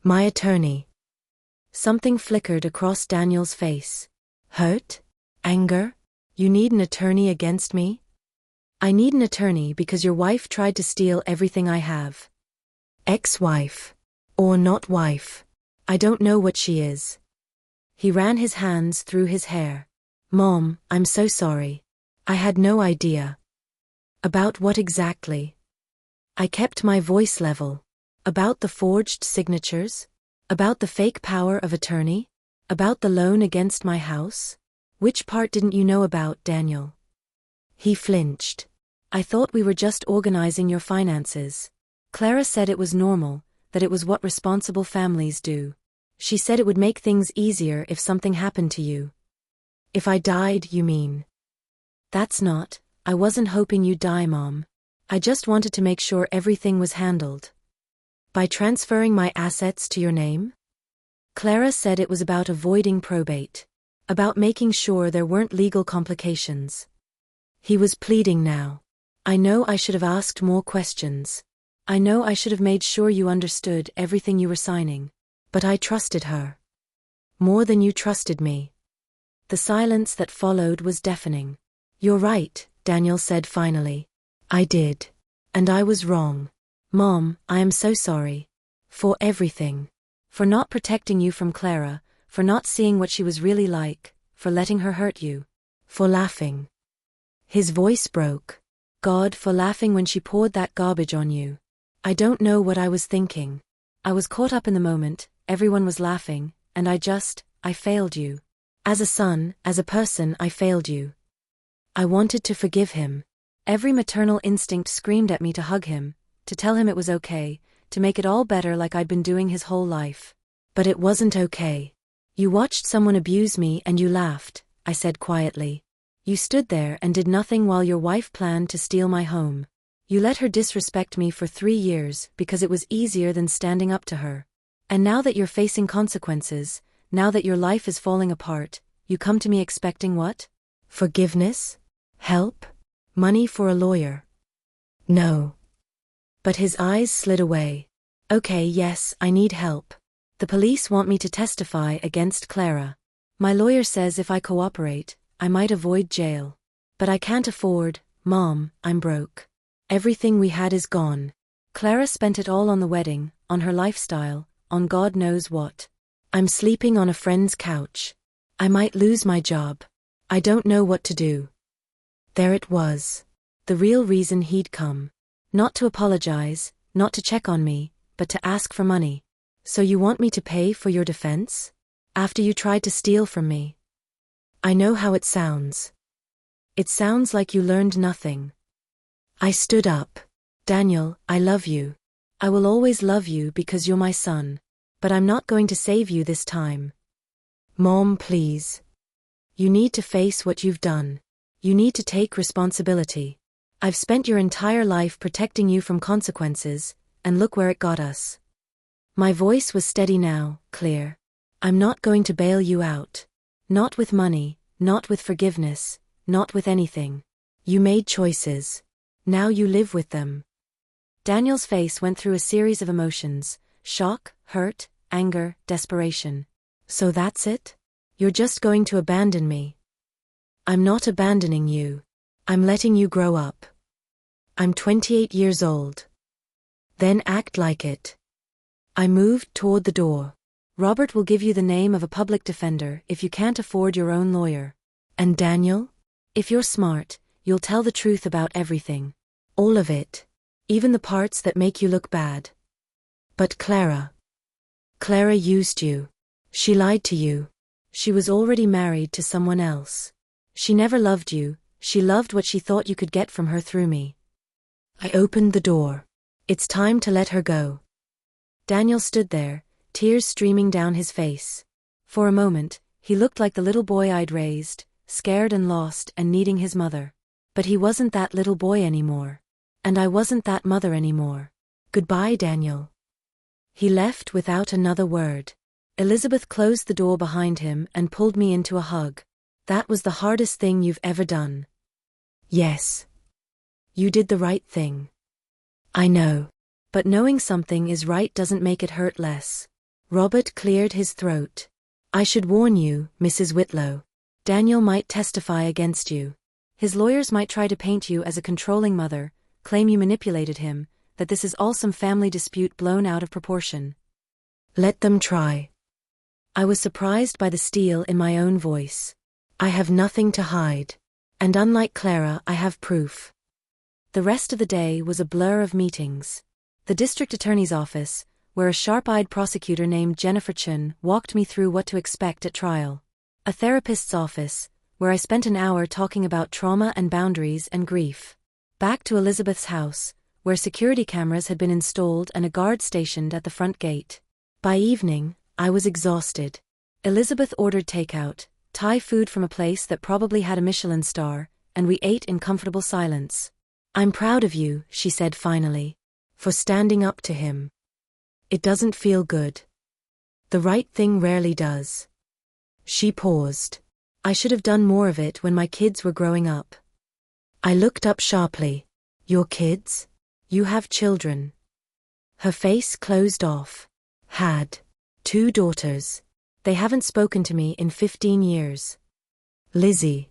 My attorney. Something flickered across Daniel's face. Hurt? Anger? You need an attorney against me? I need an attorney because your wife tried to steal everything I have. Ex-wife. Or not wife. I don't know what she is. He ran his hands through his hair. Mom, I'm so sorry. I had no idea. About what exactly? I kept my voice level. About the forged signatures? About the fake power of attorney? About the loan against my house? Which part didn't you know about, Daniel? He flinched. I thought we were just organizing your finances. Clara said it was normal, that it was what responsible families do. She said it would make things easier if something happened to you. If I died, you mean? That's not. I wasn't hoping you'd die, Mom. I just wanted to make sure everything was handled. By transferring my assets to your name? Clara said it was about avoiding probate. About making sure there weren't legal complications. He was pleading now. I know I should have asked more questions. I know I should have made sure you understood everything you were signing. But I trusted her. More than you trusted me. The silence that followed was deafening. You're right, Daniel said finally. I did. And I was wrong. Mom, I am so sorry. For everything. For not protecting you from Clara, for not seeing what she was really like, for letting her hurt you. For laughing. His voice broke. God, for laughing when she poured that garbage on you. I don't know what I was thinking. I was caught up in the moment, everyone was laughing, and I failed you. As a son, as a person, I failed you. I wanted to forgive him. Every maternal instinct screamed at me to hug him, to tell him it was okay, to make it all better like I'd been doing his whole life. But it wasn't okay. You watched someone abuse me and you laughed, I said quietly. You stood there and did nothing while your wife planned to steal my home. You let her disrespect me for 3 years because it was easier than standing up to her. And now that you're facing consequences, now that your life is falling apart, you come to me expecting what? Forgiveness? Help? Money for a lawyer? No. But his eyes slid away. Okay, yes, I need help. The police want me to testify against Clara. My lawyer says if I cooperate, I might avoid jail. But I can't afford, Mom, I'm broke. Everything we had is gone. Clara spent it all on the wedding, on her lifestyle, on God knows what. I'm sleeping on a friend's couch. I might lose my job. I don't know what to do. There it was. The real reason he'd come. Not to apologize, not to check on me, but to ask for money. So you want me to pay for your defense? After you tried to steal from me? I know how it sounds. It sounds like you learned nothing. I stood up. Daniel, I love you. I will always love you because you're my son. But I'm not going to save you this time. Mom, please. You need to face what you've done. You need to take responsibility. I've spent your entire life protecting you from consequences, and look where it got us. My voice was steady now, clear. I'm not going to bail you out. Not with money, not with forgiveness, not with anything. You made choices. Now you live with them. Daniel's face went through a series of emotions: shock, hurt, anger, desperation. So that's it? You're just going to abandon me? I'm not abandoning you. I'm letting you grow up. I'm 28 years old. Then act like it. I moved toward the door. Robert will give you the name of a public defender if you can't afford your own lawyer. And Daniel? If you're smart, you'll tell the truth about everything. All of it. Even the parts that make you look bad. But Clara used you. She lied to you. She was already married to someone else. She never loved you, she loved what she thought you could get from her through me. I opened the door. It's time to let her go. Daniel stood there, tears streaming down his face. For a moment, he looked like the little boy I'd raised, scared and lost and needing his mother. But he wasn't that little boy anymore. And I wasn't that mother anymore. Goodbye, Daniel. He left without another word. Elizabeth closed the door behind him and pulled me into a hug. That was the hardest thing you've ever done. Yes. You did the right thing. I know. But knowing something is right doesn't make it hurt less. Robert cleared his throat. I should warn you, Mrs. Whitlow. Daniel might testify against you. His lawyers might try to paint you as a controlling mother, claim you manipulated him, that this is all some family dispute blown out of proportion. Let them try. I was surprised by the steel in my own voice. I have nothing to hide. And unlike Clara, I have proof. The rest of the day was a blur of meetings. The district attorney's office, where a sharp-eyed prosecutor named Jennifer Chun walked me through what to expect at trial. A therapist's office, where I spent an hour talking about trauma and boundaries and grief. Back to Elizabeth's house, where security cameras had been installed and a guard stationed at the front gate. By evening, I was exhausted. Elizabeth ordered takeout, Thai food from a place that probably had a Michelin star, and we ate in comfortable silence. I'm proud of you, she said finally, for standing up to him. It doesn't feel good. The right thing rarely does. She paused. I should have done more of it when my kids were growing up. I looked up sharply. Your kids? You have children. Her face closed off. Had 2 daughters. They haven't spoken to me in 15 years. Lizzie.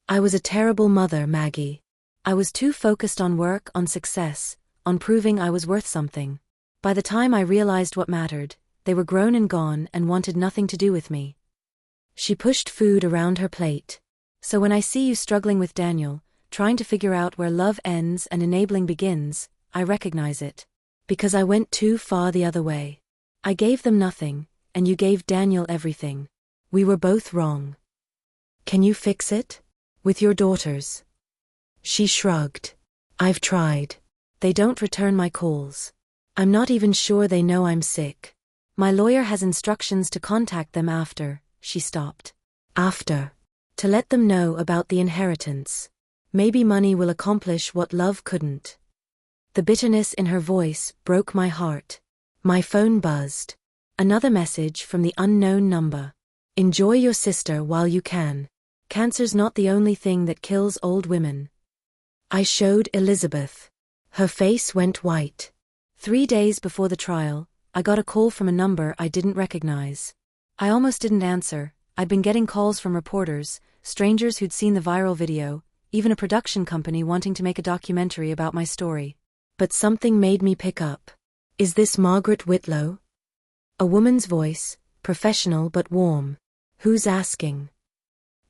I was a terrible mother, Maggie. I was too focused on work, on success, on proving I was worth something. By the time I realized what mattered, they were grown and gone and wanted nothing to do with me. She pushed food around her plate. So when I see you struggling with Daniel, trying to figure out where love ends and enabling begins, I recognize it. Because I went too far the other way. I gave them nothing, and you gave Daniel everything. We were both wrong. Can you fix it? With your daughters? She shrugged. I've tried. They don't return my calls. I'm not even sure they know I'm sick. My lawyer has instructions to contact them after. She stopped. After. To let them know about the inheritance. Maybe money will accomplish what love couldn't. The bitterness in her voice broke my heart. My phone buzzed. Another message from the unknown number. Enjoy your sister while you can. Cancer's not the only thing that kills old women. I showed Elizabeth. Her face went white. 3 days before the trial, I got a call from a number I didn't recognize. I almost didn't answer. I'd been getting calls from reporters, strangers who'd seen the viral video, even a production company wanting to make a documentary about my story. But something made me pick up. Is this Margaret Whitlow? A woman's voice, professional but warm. Who's asking?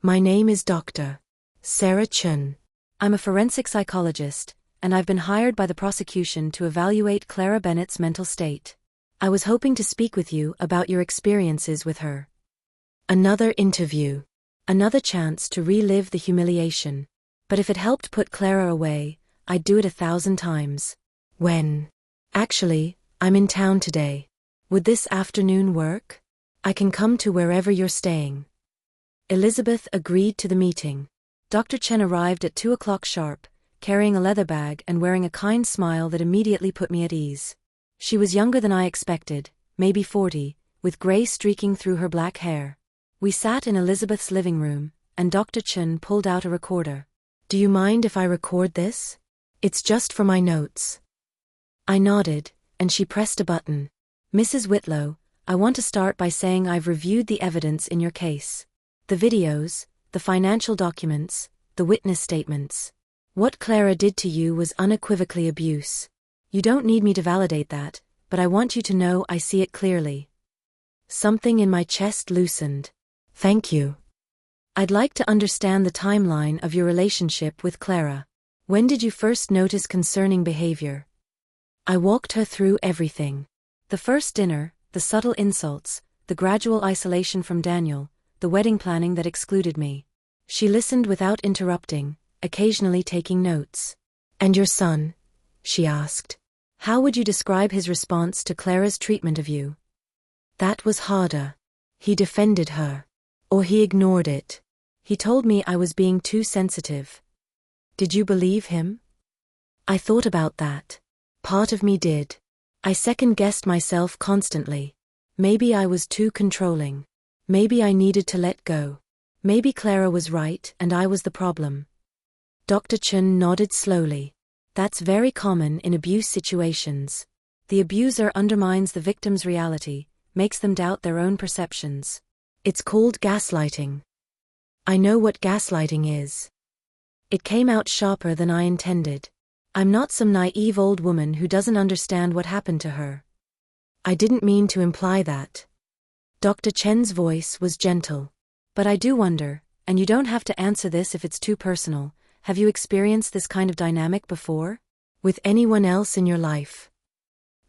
My name is Dr. Sarah Chun. I'm a forensic psychologist, and I've been hired by the prosecution to evaluate Clara Bennett's mental state. I was hoping to speak with you about your experiences with her. Another interview. Another chance to relive the humiliation. But if it helped put Clara away, I'd do it 1,000 times. When? Actually, I'm in town today. Would this afternoon work? I can come to wherever you're staying. Elizabeth agreed to the meeting. Dr. Chen arrived at 2 o'clock sharp, carrying a leather bag and wearing a kind smile that immediately put me at ease. She was younger than I expected, maybe 40, with gray streaking through her black hair. We sat in Elizabeth's living room, and Dr. Chen pulled out a recorder. Do you mind if I record this? It's just for my notes. I nodded, and she pressed a button. Mrs. Whitlow, I want to start by saying I've reviewed the evidence in your case. The videos, the financial documents, the witness statements. What Clara did to you was unequivocally abuse. You don't need me to validate that, but I want you to know I see it clearly. Something in my chest loosened. Thank you. I'd like to understand the timeline of your relationship with Clara. When did you first notice concerning behavior? I walked her through everything. The first dinner, the subtle insults, the gradual isolation from Daniel, the wedding planning that excluded me. She listened without interrupting, occasionally taking notes. And your son? She asked. How would you describe his response to Clara's treatment of you? That was harder. He defended her. Or he ignored it. He told me I was being too sensitive. Did you believe him? I thought about that. Part of me did. I second-guessed myself constantly. Maybe I was too controlling. Maybe I needed to let go. Maybe Clara was right and I was the problem. Dr. Chen nodded slowly. That's very common in abuse situations. The abuser undermines the victim's reality, makes them doubt their own perceptions. It's called gaslighting. I know what gaslighting is. It came out sharper than I intended. I'm not some naive old woman who doesn't understand what happened to her. I didn't mean to imply that. Dr. Chen's voice was gentle. But I do wonder, and you don't have to answer this if it's too personal, have you experienced this kind of dynamic before? With anyone else in your life?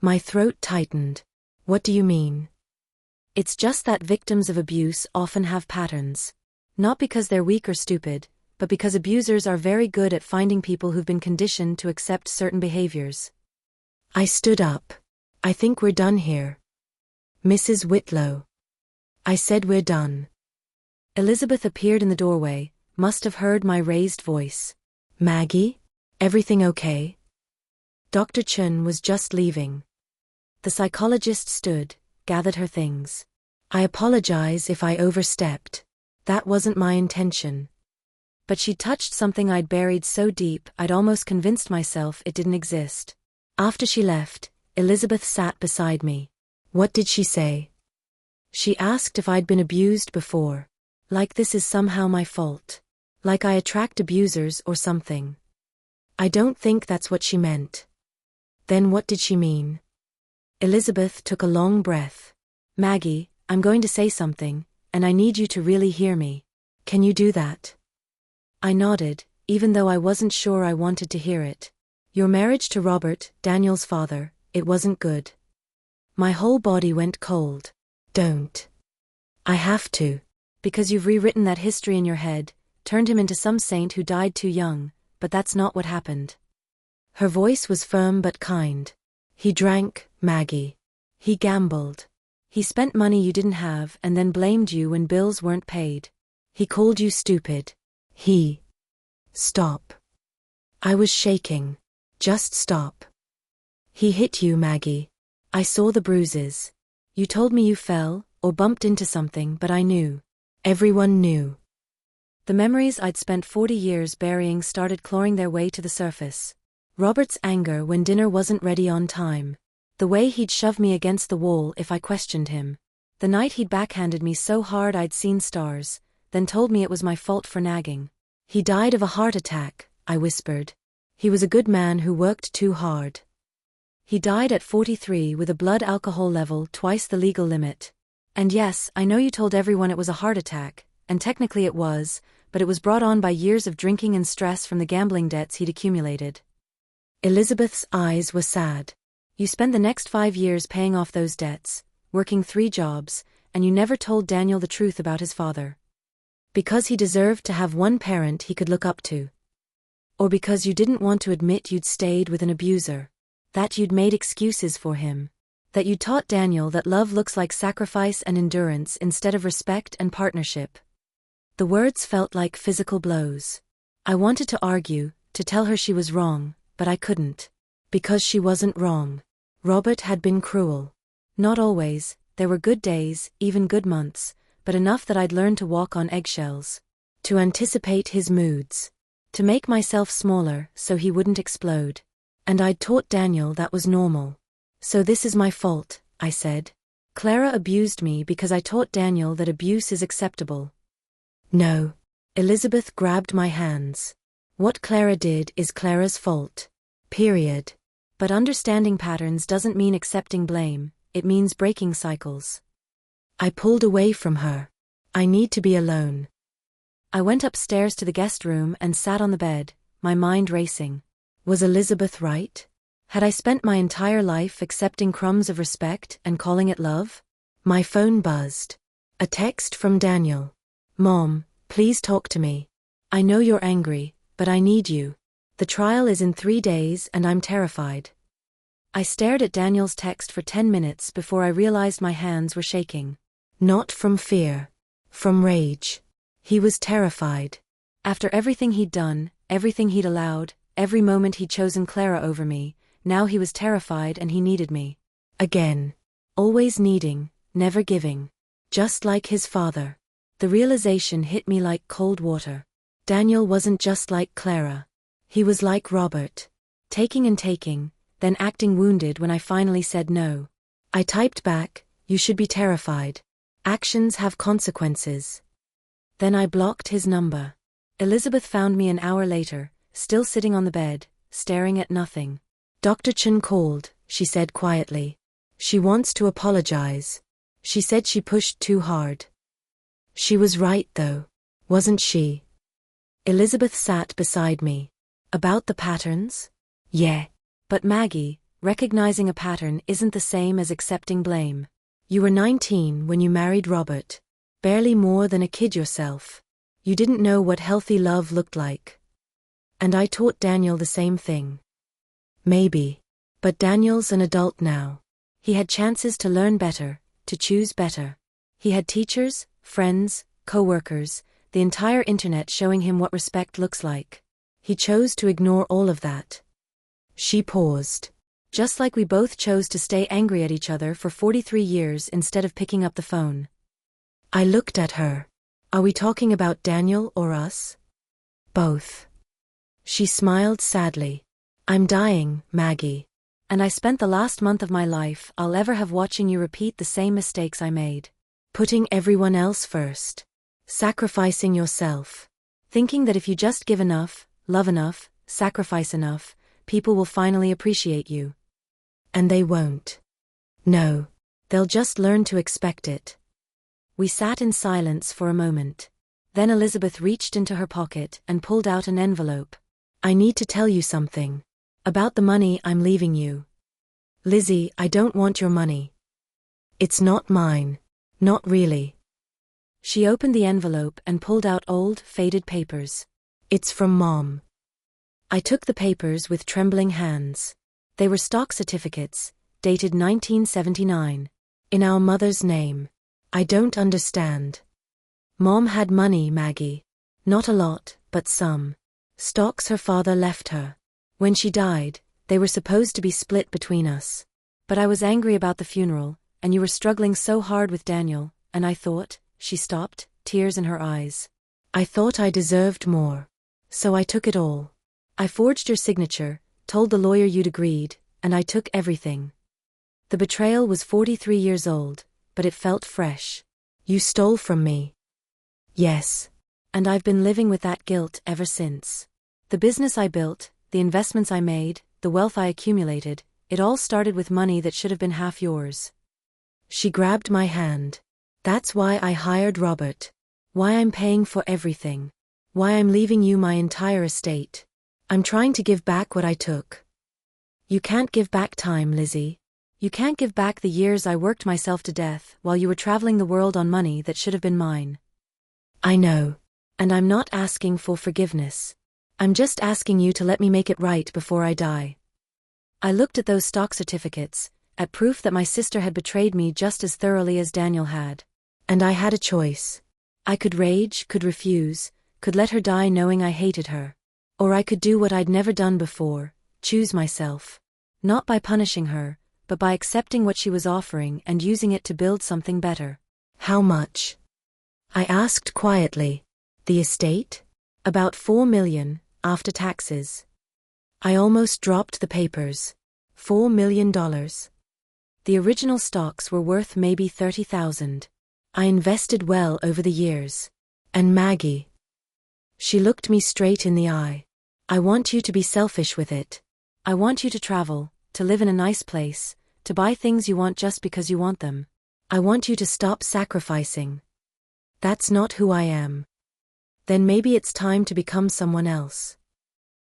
My throat tightened. What do you mean? It's just that victims of abuse often have patterns. Not because they're weak or stupid, but because abusers are very good at finding people who've been conditioned to accept certain behaviors. I stood up. I think we're done here. Mrs. Whitlow. I said we're done. Elizabeth appeared in the doorway, must have heard my raised voice. Maggie? Everything okay? Dr. Chen was just leaving. The psychologist stood, gathered her things. I apologize if I overstepped. That wasn't my intention. But she touched something I'd buried so deep I'd almost convinced myself it didn't exist. After she left, Elizabeth sat beside me. What did she say? She asked if I'd been abused before. Like this is somehow my fault. Like I attract abusers or something. I don't think that's what she meant. Then what did she mean? Elizabeth took a long breath. Maggie, I'm going to say something, and I need you to really hear me. Can you do that? I nodded, even though I wasn't sure I wanted to hear it. Your marriage to Robert, Daniel's father, it wasn't good. My whole body went cold. Don't. I have to. Because you've rewritten that history in your head, turned him into some saint who died too young, but that's not what happened. Her voice was firm but kind. He drank, Maggie. He gambled. He spent money you didn't have and then blamed you when bills weren't paid. He called you stupid. Stop. I was shaking. Just stop. He hit you, Maggie. I saw the bruises. You told me you fell, or bumped into something, but I knew. Everyone knew. The memories I'd spent 40 years burying started clawing their way to the surface. Robert's anger when dinner wasn't ready on time. The way he'd shove me against the wall if I questioned him. The night he'd backhanded me so hard I'd seen stars, then told me it was my fault for nagging. He died of a heart attack, I whispered. He was a good man who worked too hard. He died at 43 with a blood alcohol level twice the legal limit. And yes, I know you told everyone it was a heart attack, and technically it was, but it was brought on by years of drinking and stress from the gambling debts he'd accumulated. Elizabeth's eyes were sad. You spent the next 5 years paying off those debts, working 3 jobs, and you never told Daniel the truth about his father. Because he deserved to have one parent he could look up to. Or because you didn't want to admit you'd stayed with an abuser. That you'd made excuses for him. That you taught Daniel that love looks like sacrifice and endurance instead of respect and partnership. The words felt like physical blows. I wanted to argue, to tell her she was wrong, but I couldn't. Because she wasn't wrong. Robert had been cruel. Not always, there were good days, even good months, but enough that I'd learned to walk on eggshells. To anticipate his moods. To make myself smaller so he wouldn't explode. And I'd taught Daniel that was normal. So this is my fault, I said. Clara abused me because I taught Daniel that abuse is acceptable. No. Elizabeth grabbed my hands. What Clara did is Clara's fault. Period. But understanding patterns doesn't mean accepting blame, it means breaking cycles. I pulled away from her. I need to be alone. I went upstairs to the guest room and sat on the bed, my mind racing. Was Elizabeth right? Had I spent my entire life accepting crumbs of respect and calling it love? My phone buzzed. A text from Daniel. Mom, please talk to me. I know you're angry, but I need you. The trial is in 3 days and I'm terrified. I stared at Daniel's text for 10 minutes before I realized my hands were shaking. Not from fear. From rage. He was terrified. After everything he'd done, everything he'd allowed, every moment he'd chosen Clara over me, now he was terrified and he needed me. Again. Always needing, never giving. Just like his father. The realization hit me like cold water. Daniel wasn't just like Clara. He was like Robert. Taking and taking, then acting wounded when I finally said no. I typed back, you should be terrified. Actions have consequences. Then I blocked his number. Elizabeth found me an hour later, still sitting on the bed, staring at nothing. Dr. Chen called, she said quietly. She wants to apologize. She said she pushed too hard. She was right though, wasn't she? Elizabeth sat beside me. About the patterns? Yeah. But Maggie, recognizing a pattern isn't the same as accepting blame. You were 19 when you married Robert. Barely more than a kid yourself. You didn't know what healthy love looked like. And I taught Daniel the same thing. Maybe. But Daniel's an adult now. He had chances to learn better, to choose better. He had teachers, friends, co-workers, the entire internet showing him what respect looks like. He chose to ignore all of that. She paused. Just like we both chose to stay angry at each other for 43 years instead of picking up the phone. I looked at her. Are we talking about Daniel or us? Both. She smiled sadly. I'm dying, Maggie. And I spent the last month of my life I'll ever have watching you repeat the same mistakes I made. Putting everyone else first. Sacrificing yourself. Thinking that if you just give enough, love enough, sacrifice enough, people will finally appreciate you. And they won't. No. They'll just learn to expect it. We sat in silence for a moment. Then Elizabeth reached into her pocket and pulled out an envelope. I need to tell you something. About the money I'm leaving you. Lizzie, I don't want your money. It's not mine. Not really. She opened the envelope and pulled out old, faded papers. It's from Mom. I took the papers with trembling hands. They were stock certificates, dated 1979. In our mother's name. I don't understand. Mom had money, Maggie. Not a lot, but some. Stocks her father left her. When she died, they were supposed to be split between us. But I was angry about the funeral, and you were struggling so hard with Daniel, and I thought, she stopped, tears in her eyes. I thought I deserved more. So I took it all. I forged your signature, told the lawyer you'd agreed, and I took everything. The betrayal was 43 years old, but it felt fresh. You stole from me. Yes. And I've been living with that guilt ever since. The business I built, the investments I made, the wealth I accumulated, it all started with money that should have been half yours. She grabbed my hand. That's why I hired Robert. Why I'm paying for everything. Why I'm leaving you my entire estate. I'm trying to give back what I took. You can't give back time, Lizzie. You can't give back the years I worked myself to death while you were traveling the world on money that should have been mine. I know. And I'm not asking for forgiveness. I'm just asking you to let me make it right before I die. I looked at those stock certificates, at proof that my sister had betrayed me just as thoroughly as Daniel had. And I had a choice. I could rage, could refuse, could let her die knowing I hated her. Or I could do what I'd never done before, choose myself. Not by punishing her, but by accepting what she was offering and using it to build something better. How much? I asked quietly. The estate? About $4 million, after taxes. I almost dropped the papers. $4 million. The original stocks were worth maybe $30,000. I invested well over the years. And Maggie. She looked me straight in the eye. I want you to be selfish with it. I want you to travel, to live in a nice place, to buy things you want just because you want them. I want you to stop sacrificing. That's not who I am. Then maybe it's time to become someone else.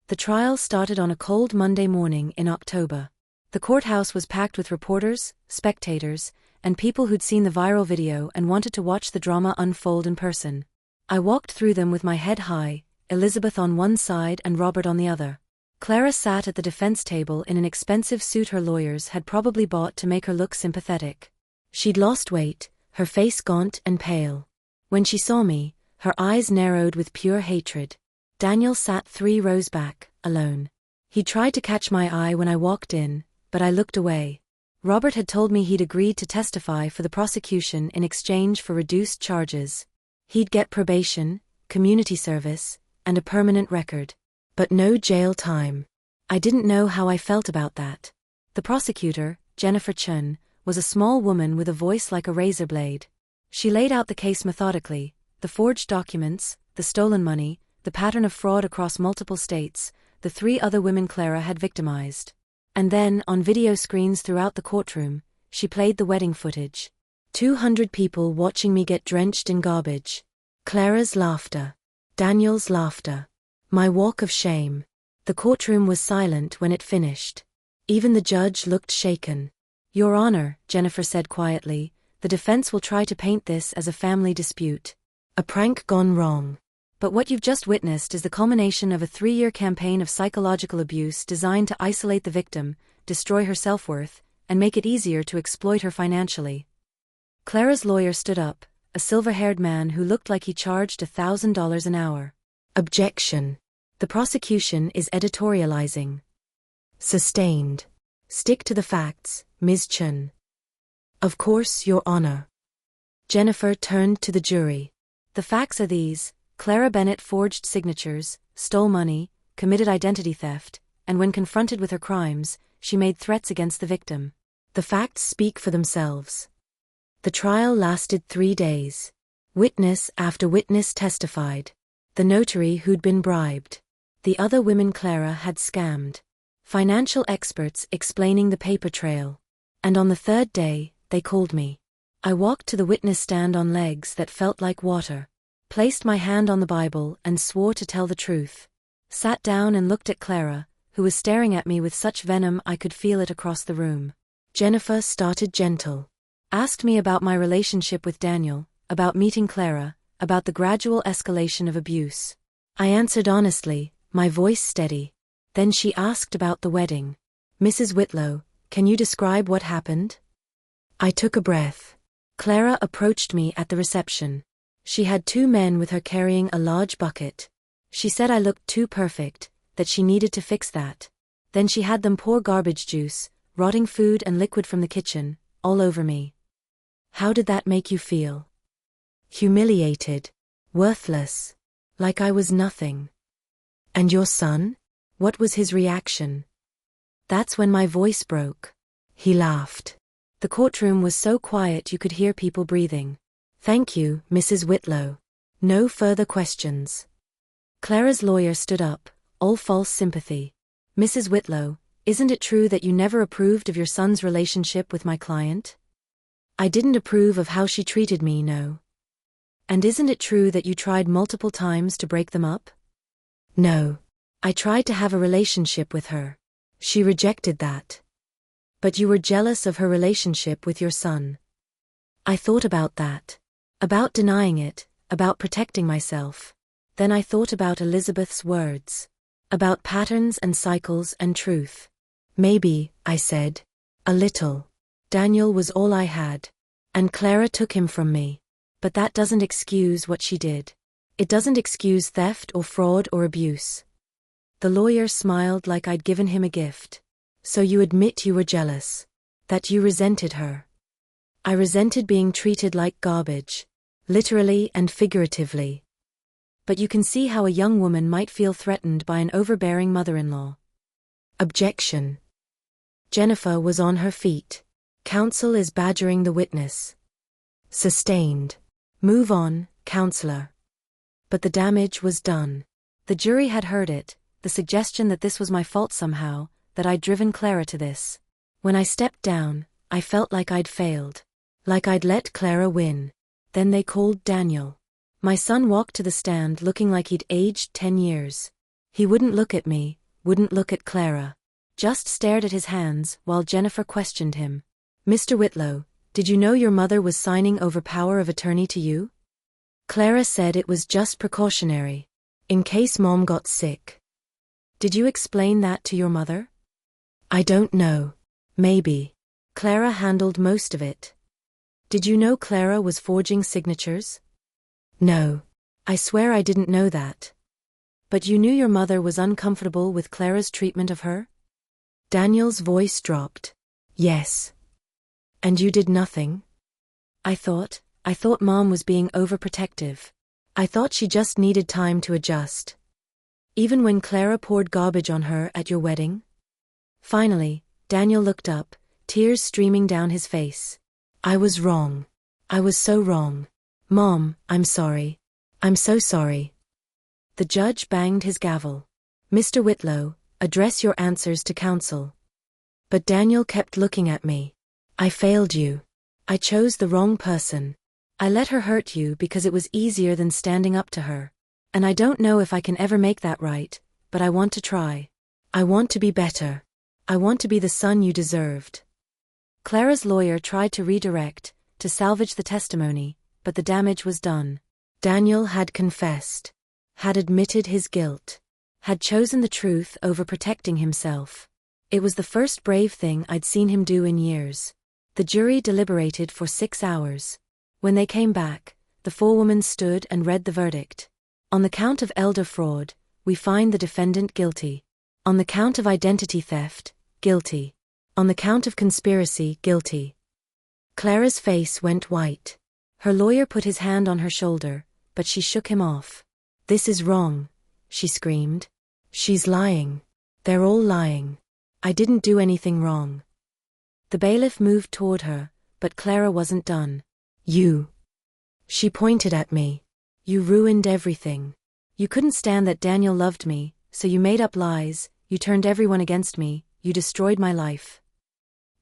The trial started on a cold Monday morning in October. The courthouse was packed with reporters, spectators, and people who'd seen the viral video and wanted to watch the drama unfold in person. I walked through them with my head high, Elizabeth on one side and Robert on the other. Clara sat at the defense table in an expensive suit her lawyers had probably bought to make her look sympathetic. She'd lost weight, her face gaunt and pale. When she saw me, her eyes narrowed with pure hatred. Daniel sat 3 rows back, alone. He tried to catch my eye when I walked in, but I looked away. Robert had told me he'd agreed to testify for the prosecution in exchange for reduced charges. He'd get probation, community service, and a permanent record. But no jail time. I didn't know how I felt about that. The prosecutor, Jennifer Chun, was a small woman with a voice like a razor blade. She laid out the case methodically, the forged documents, the stolen money, the pattern of fraud across multiple states, the 3 other women Clara had victimized. And then, on video screens throughout the courtroom, she played the wedding footage. 200 people watching me get drenched in garbage. Clara's laughter. Daniel's laughter. My walk of shame. The courtroom was silent when it finished. Even the judge looked shaken. Your Honor, Jennifer said quietly, the defense will try to paint this as a family dispute. A prank gone wrong. But what you've just witnessed is the culmination of a 3-year campaign of psychological abuse designed to isolate the victim, destroy her self-worth, and make it easier to exploit her financially. Clara's lawyer stood up, a silver-haired man who looked like he charged $1,000 an hour. Objection. The prosecution is editorializing. Sustained. Stick to the facts, Ms. Chun. Of course, Your Honor. Jennifer turned to the jury. The facts are these: Clara Bennett forged signatures, stole money, committed identity theft, and when confronted with her crimes, she made threats against the victim. The facts speak for themselves. The trial lasted 3 days. Witness after witness testified. The notary who'd been bribed. The other women Clara had scammed. Financial experts explaining the paper trail. And on the 3rd day, they called me. I walked to the witness stand on legs that felt like water. Placed my hand on the Bible and swore to tell the truth. Sat down and looked at Clara, who was staring at me with such venom I could feel it across the room. Jennifer started gentle. Asked me about my relationship with Daniel, about meeting Clara, about the gradual escalation of abuse. I answered honestly, my voice steady. Then she asked about the wedding. Mrs. Whitlow, can you describe what happened? I took a breath. Clara approached me at the reception. She had 2 men with her carrying a large bucket. She said I looked too perfect, that she needed to fix that. Then she had them pour garbage juice, rotting food and liquid from the kitchen, all over me. How did that make you feel? Humiliated. Worthless. Like I was nothing. And your son? What was his reaction? That's when my voice broke. He laughed. The courtroom was so quiet you could hear people breathing. Thank you, Mrs. Whitlow. No further questions. Clara's lawyer stood up, all false sympathy. Mrs. Whitlow, isn't it true that you never approved of your son's relationship with my client? I didn't approve of how she treated me, no. And isn't it true that you tried multiple times to break them up? No. I tried to have a relationship with her. She rejected that. But you were jealous of her relationship with your son. I thought about that. About denying it, about protecting myself. Then I thought about Elizabeth's words. About patterns and cycles and truth. Maybe, I said. A little. Daniel was all I had. And Clara took him from me. But that doesn't excuse what she did. It doesn't excuse theft or fraud or abuse. The lawyer smiled like I'd given him a gift. So you admit you were jealous. That you resented her. I resented being treated like garbage. Literally and figuratively. But you can see how a young woman might feel threatened by an overbearing mother-in-law. Objection. Jennifer was on her feet. Counsel is badgering the witness. Sustained. Move on, counselor. But the damage was done. The jury had heard it, the suggestion that this was my fault somehow, that I'd driven Clara to this. When I stepped down, I felt like I'd failed. Like I'd let Clara win. Then they called Daniel. My son walked to the stand looking like he'd aged 10 years. He wouldn't look at me, wouldn't look at Clara. Just stared at his hands while Jennifer questioned him. Mr. Whitlow, did you know your mother was signing over power of attorney to you? Clara said it was just precautionary. In case Mom got sick. Did you explain that to your mother? I don't know. Maybe. Clara handled most of it. Did you know Clara was forging signatures? No. I swear I didn't know that. But you knew your mother was uncomfortable with Clara's treatment of her? Daniel's voice dropped. Yes. And you did nothing? I thought Mom was being overprotective. I thought she just needed time to adjust. Even when Clara poured garbage on her at your wedding? Finally, Daniel looked up, tears streaming down his face. I was wrong. I was so wrong. Mom, I'm sorry. I'm so sorry. The judge banged his gavel. Mr. Whitlow, address your answers to counsel. But Daniel kept looking at me. I failed you. I chose the wrong person. I let her hurt you because it was easier than standing up to her. And I don't know if I can ever make that right, but I want to try. I want to be better. I want to be the son you deserved. Clara's lawyer tried to redirect, to salvage the testimony, but the damage was done. Daniel had confessed. Had admitted his guilt. Had chosen the truth over protecting himself. It was the first brave thing I'd seen him do in years. The jury deliberated for 6 hours. When they came back, the forewoman stood and read the verdict. On the count of elder fraud, we find the defendant guilty. On the count of identity theft, guilty. On the count of conspiracy, guilty. Clara's face went white. Her lawyer put his hand on her shoulder, but she shook him off. This is wrong, she screamed. She's lying. They're all lying. I didn't do anything wrong. The bailiff moved toward her, but Clara wasn't done. You. She pointed at me. You ruined everything. You couldn't stand that Daniel loved me, so you made up lies, you turned everyone against me, you destroyed my life.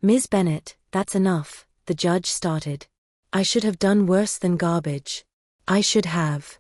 Ms. Bennett, that's enough, the judge started. I should have done worse than garbage. I should have.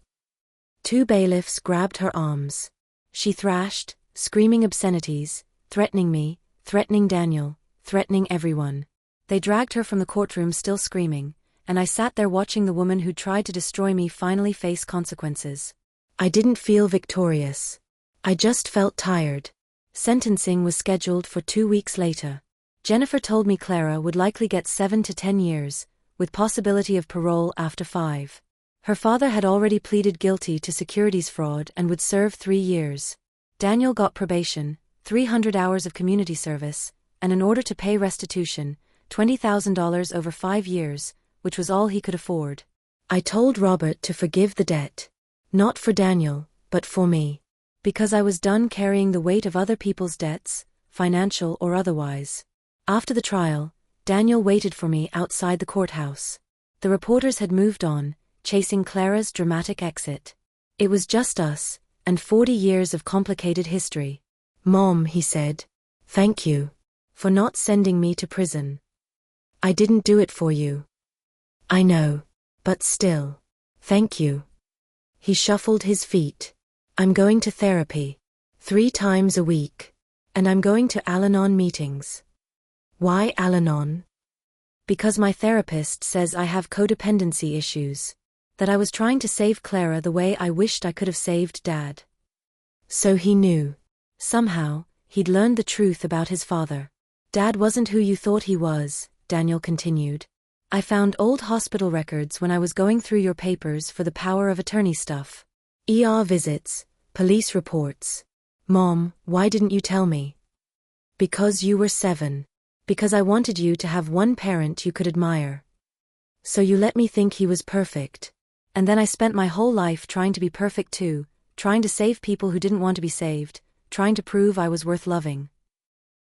2 bailiffs grabbed her arms. She thrashed, screaming obscenities, threatening me, threatening Daniel, threatening everyone. They dragged her from the courtroom still screaming, and I sat there watching the woman who tried to destroy me finally face consequences. I didn't feel victorious. I just felt tired. Sentencing was scheduled for 2 weeks later. Jennifer told me Clara would likely get 7 to 10 years, with possibility of parole after 5. Her father had already pleaded guilty to securities fraud and would serve 3 years. Daniel got probation, 300 hours of community service, and in order to pay restitution, $20,000 over 5 years, which was all he could afford. I told Robert to forgive the debt. Not for Daniel, but for me. Because I was done carrying the weight of other people's debts, financial or otherwise. After the trial, Daniel waited for me outside the courthouse. The reporters had moved on, chasing Clara's dramatic exit. It was just us, and 40 years of complicated history. Mom, he said. Thank you. For not sending me to prison. I didn't do it for you. I know. But still. Thank you. He shuffled his feet. I'm going to therapy. 3 times a week. And I'm going to Al-Anon meetings. Why Al-Anon? Because my therapist says I have codependency issues. That I was trying to save Clara the way I wished I could have saved Dad. So he knew. Somehow, he'd learned the truth about his father. Dad wasn't who you thought he was, Daniel continued. I found old hospital records when I was going through your papers for the power of attorney stuff. ER visits, police reports. Mom, why didn't you tell me? Because you were 7. Because I wanted you to have one parent you could admire. So you let me think he was perfect. And then I spent my whole life trying to be perfect too, trying to save people who didn't want to be saved, trying to prove I was worth loving.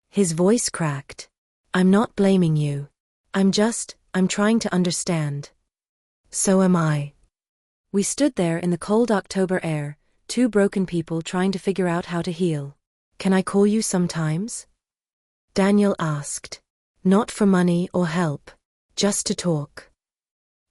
His voice cracked. I'm not blaming you. I'm trying to understand. So am I. We stood there in the cold October air, 2 broken people trying to figure out how to heal. Can I call you sometimes? Daniel asked. Not for money or help. Just to talk.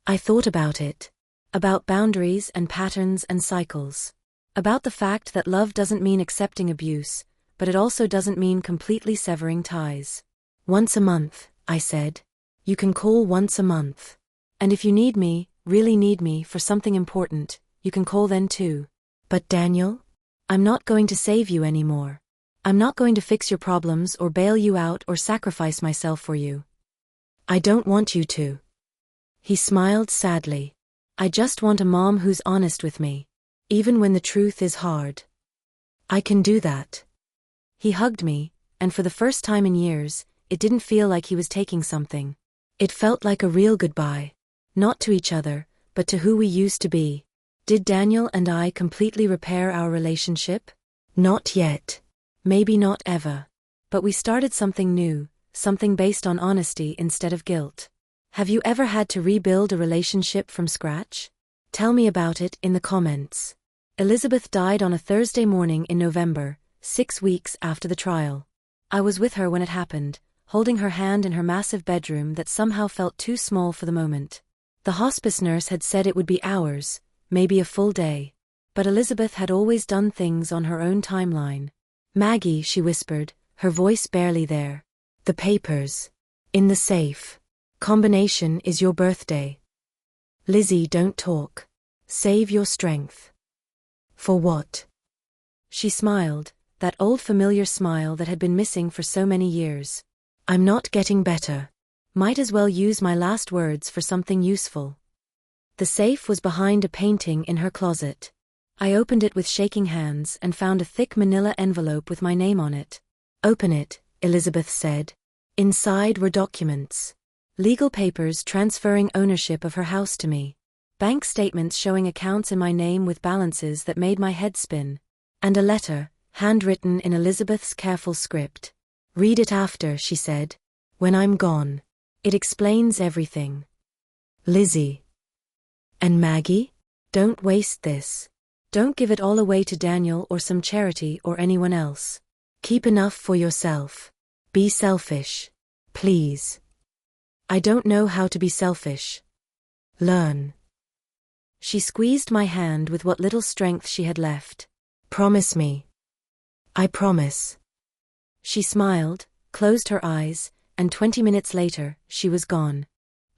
I thought about it. About boundaries and patterns and cycles. About the fact that love doesn't mean accepting abuse, but it also doesn't mean completely severing ties. Once a month, I said. You can call once a month. And if you need me, really need me for something important, you can call then too. But Daniel? I'm not going to save you anymore. I'm not going to fix your problems or bail you out or sacrifice myself for you. I don't want you to. He smiled sadly. I just want a mom who's honest with me. Even when the truth is hard. I can do that. He hugged me, and for the first time in years, it didn't feel like he was taking something. It felt like a real goodbye. Not to each other, but to who we used to be. Did Daniel and I completely repair our relationship? Not yet. Maybe not ever. But we started something new, something based on honesty instead of guilt. Have you ever had to rebuild a relationship from scratch? Tell me about it in the comments. Elizabeth died on a Thursday morning in November, 6 weeks after the trial. I was with her when it happened, holding her hand in her massive bedroom that somehow felt too small for the moment. The hospice nurse had said it would be hours, maybe a full day. But Elizabeth had always done things on her own timeline. Maggie, she whispered, her voice barely there. The papers. In the safe. Combination is your birthday. Lizzie, don't talk. Save your strength. For what? She smiled, that old familiar smile that had been missing for so many years. I'm not getting better. Might as well use my last words for something useful. The safe was behind a painting in her closet. I opened it with shaking hands and found a thick manila envelope with my name on it. Open it, Elizabeth said. Inside were documents. Legal papers transferring ownership of her house to me. Bank statements showing accounts in my name with balances that made my head spin. And a letter, handwritten in Elizabeth's careful script. Read it after, she said. When I'm gone. It explains everything. Lizzie. And Maggie? Don't waste this. Don't give it all away to Daniel or some charity or anyone else. Keep enough for yourself. Be selfish. Please. I don't know how to be selfish. Learn. She squeezed my hand with what little strength she had left. Promise me. I promise. She smiled, closed her eyes, and 20 minutes later, she was gone.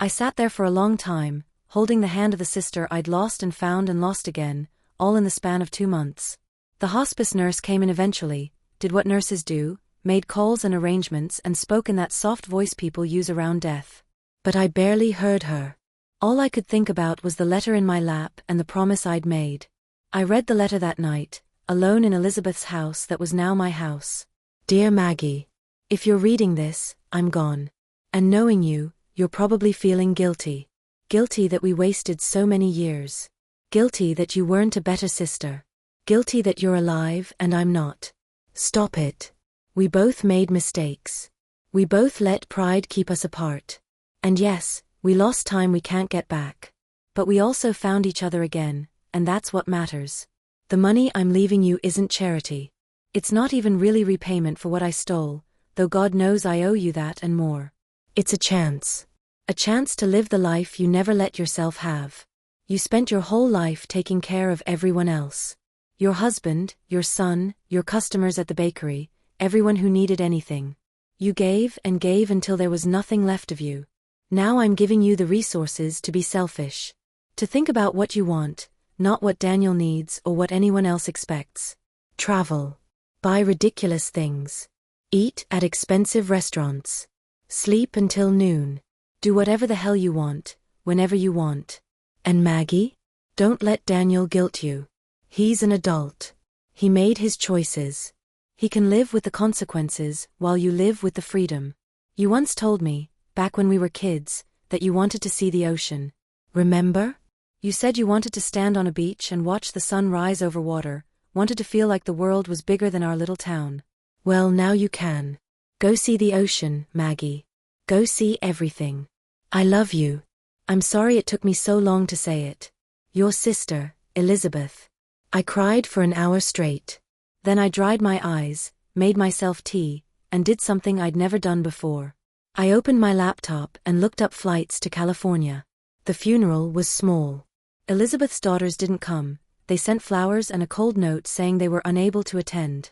I sat there for a long time, holding the hand of the sister I'd lost and found and lost again, all in the span of 2 months. The hospice nurse came in eventually, did what nurses do, made calls and arrangements and spoke in that soft voice people use around death. But I barely heard her. All I could think about was the letter in my lap and the promise I'd made. I read the letter that night, alone in Elizabeth's house that was now my house. Dear Maggie, if you're reading this, I'm gone. And knowing you, you're probably feeling guilty. Guilty that we wasted so many years. Guilty that you weren't a better sister. Guilty that you're alive and I'm not. Stop it. We both made mistakes. We both let pride keep us apart. And yes, we lost time we can't get back. But we also found each other again, and that's what matters. The money I'm leaving you isn't charity. It's not even really repayment for what I stole, though God knows I owe you that and more. It's a chance. A chance to live the life you never let yourself have. You spent your whole life taking care of everyone else. Your husband, your son, your customers at the bakery, everyone who needed anything. You gave and gave until there was nothing left of you. Now I'm giving you the resources to be selfish. To think about what you want, not what Daniel needs or what anyone else expects. Travel. Buy ridiculous things. Eat at expensive restaurants. Sleep until noon. Do whatever the hell you want, whenever you want. And Maggie? Don't let Daniel guilt you. He's an adult. He made his choices. He can live with the consequences while you live with the freedom. You once told me, back when we were kids, that you wanted to see the ocean. Remember? You said you wanted to stand on a beach and watch the sun rise over water, wanted to feel like the world was bigger than our little town. Well, now you can. Go see the ocean, Maggie. Go see everything. I love you. I'm sorry it took me so long to say it. Your sister, Elizabeth. I cried for an hour straight. Then I dried my eyes, made myself tea, and did something I'd never done before. I opened my laptop and looked up flights to California. The funeral was small. Elizabeth's daughters didn't come. They sent flowers and a cold note saying they were unable to attend.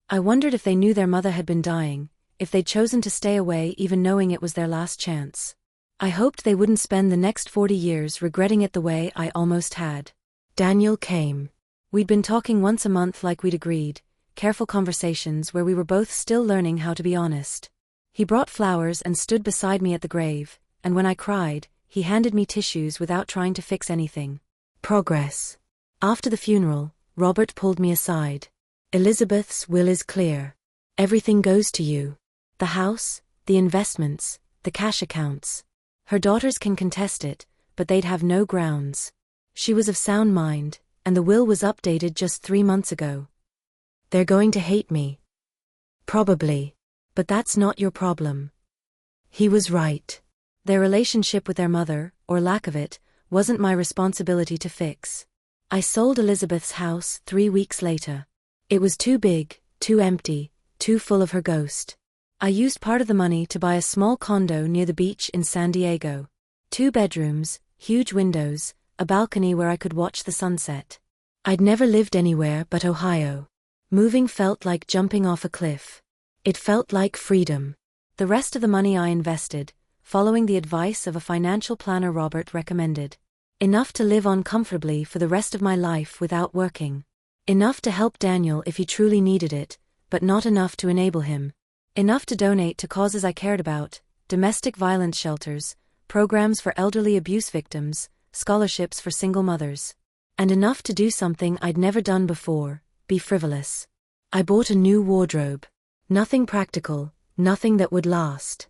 I wondered if they knew their mother had been dying, if they'd chosen to stay away even knowing it was their last chance. I hoped they wouldn't spend the next 40 years regretting it the way I almost had. Daniel came. We'd been talking once a month like we'd agreed, careful conversations where we were both still learning how to be honest. He brought flowers and stood beside me at the grave, and when I cried, he handed me tissues without trying to fix anything. Progress. After the funeral, Robert pulled me aside. Elizabeth's will is clear. Everything goes to you. The house, the investments, the cash accounts. Her daughters can contest it, but they'd have no grounds. She was of sound mind, and the will was updated just 3 months ago. They're going to hate me. Probably. But that's not your problem. He was right. Their relationship with their mother, or lack of it, wasn't my responsibility to fix. I sold Elizabeth's house 3 weeks later. It was too big, too empty, too full of her ghost. I used part of the money to buy a small condo near the beach in San Diego. 2 bedrooms, huge windows, a balcony where I could watch the sunset. I'd never lived anywhere but Ohio. Moving felt like jumping off a cliff. It felt like freedom. The rest of the money I invested, following the advice of a financial planner Robert recommended. Enough to live on comfortably for the rest of my life without working. Enough to help Daniel if he truly needed it, but not enough to enable him. Enough to donate to causes I cared about, domestic violence shelters, programs for elderly abuse victims, scholarships for single mothers. And enough to do something I'd never done before, be frivolous. I bought a new wardrobe. Nothing practical, nothing that would last.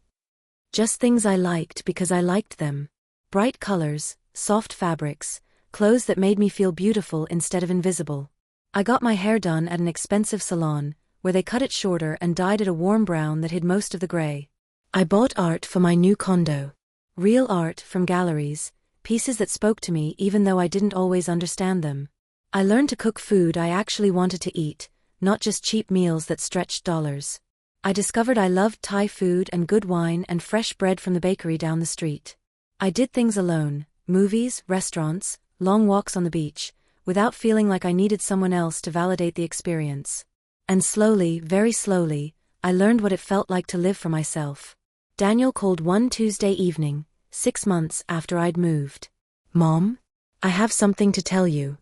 Just things I liked because I liked them. Bright colors, soft fabrics, clothes that made me feel beautiful instead of invisible. I got my hair done at an expensive salon, where they cut it shorter and dyed it a warm brown that hid most of the gray. I bought art for my new condo. Real art from galleries, pieces that spoke to me even though I didn't always understand them. I learned to cook food I actually wanted to eat, not just cheap meals that stretched dollars. I discovered I loved Thai food and good wine and fresh bread from the bakery down the street. I did things alone, movies, restaurants, long walks on the beach, without feeling like I needed someone else to validate the experience. And slowly, very slowly, I learned what it felt like to live for myself. Daniel called one Tuesday evening, 6 months after I'd moved. Mom? I have something to tell you.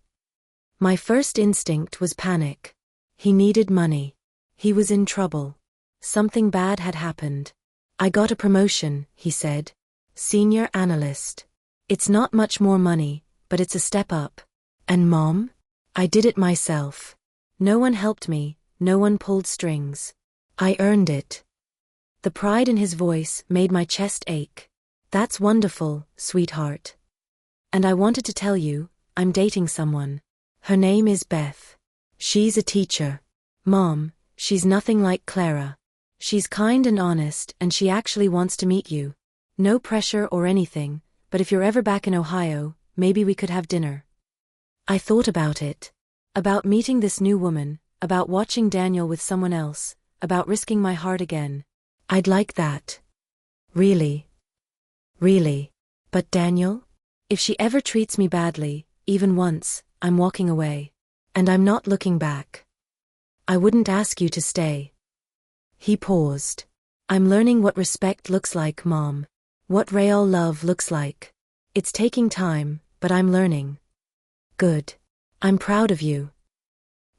My first instinct was panic. He needed money. He was in trouble. Something bad had happened. I got a promotion, he said. Senior analyst. It's not much more money, but it's a step up. And Mom? I did it myself. No one helped me, no one pulled strings. I earned it. The pride in his voice made my chest ache. That's wonderful, sweetheart. And I wanted to tell you, I'm dating someone. Her name is Beth. She's a teacher. Mom, she's nothing like Clara. She's kind and honest and she actually wants to meet you. No pressure or anything, but if you're ever back in Ohio, maybe we could have dinner. I thought about it. About meeting this new woman, about watching Daniel with someone else, about risking my heart again. I'd like that. Really. Really. But Daniel? If she ever treats me badly, even once, I'm walking away. And I'm not looking back. I wouldn't ask you to stay. He paused. I'm learning what respect looks like, Mom. What real love looks like. It's taking time, but I'm learning. Good. I'm proud of you.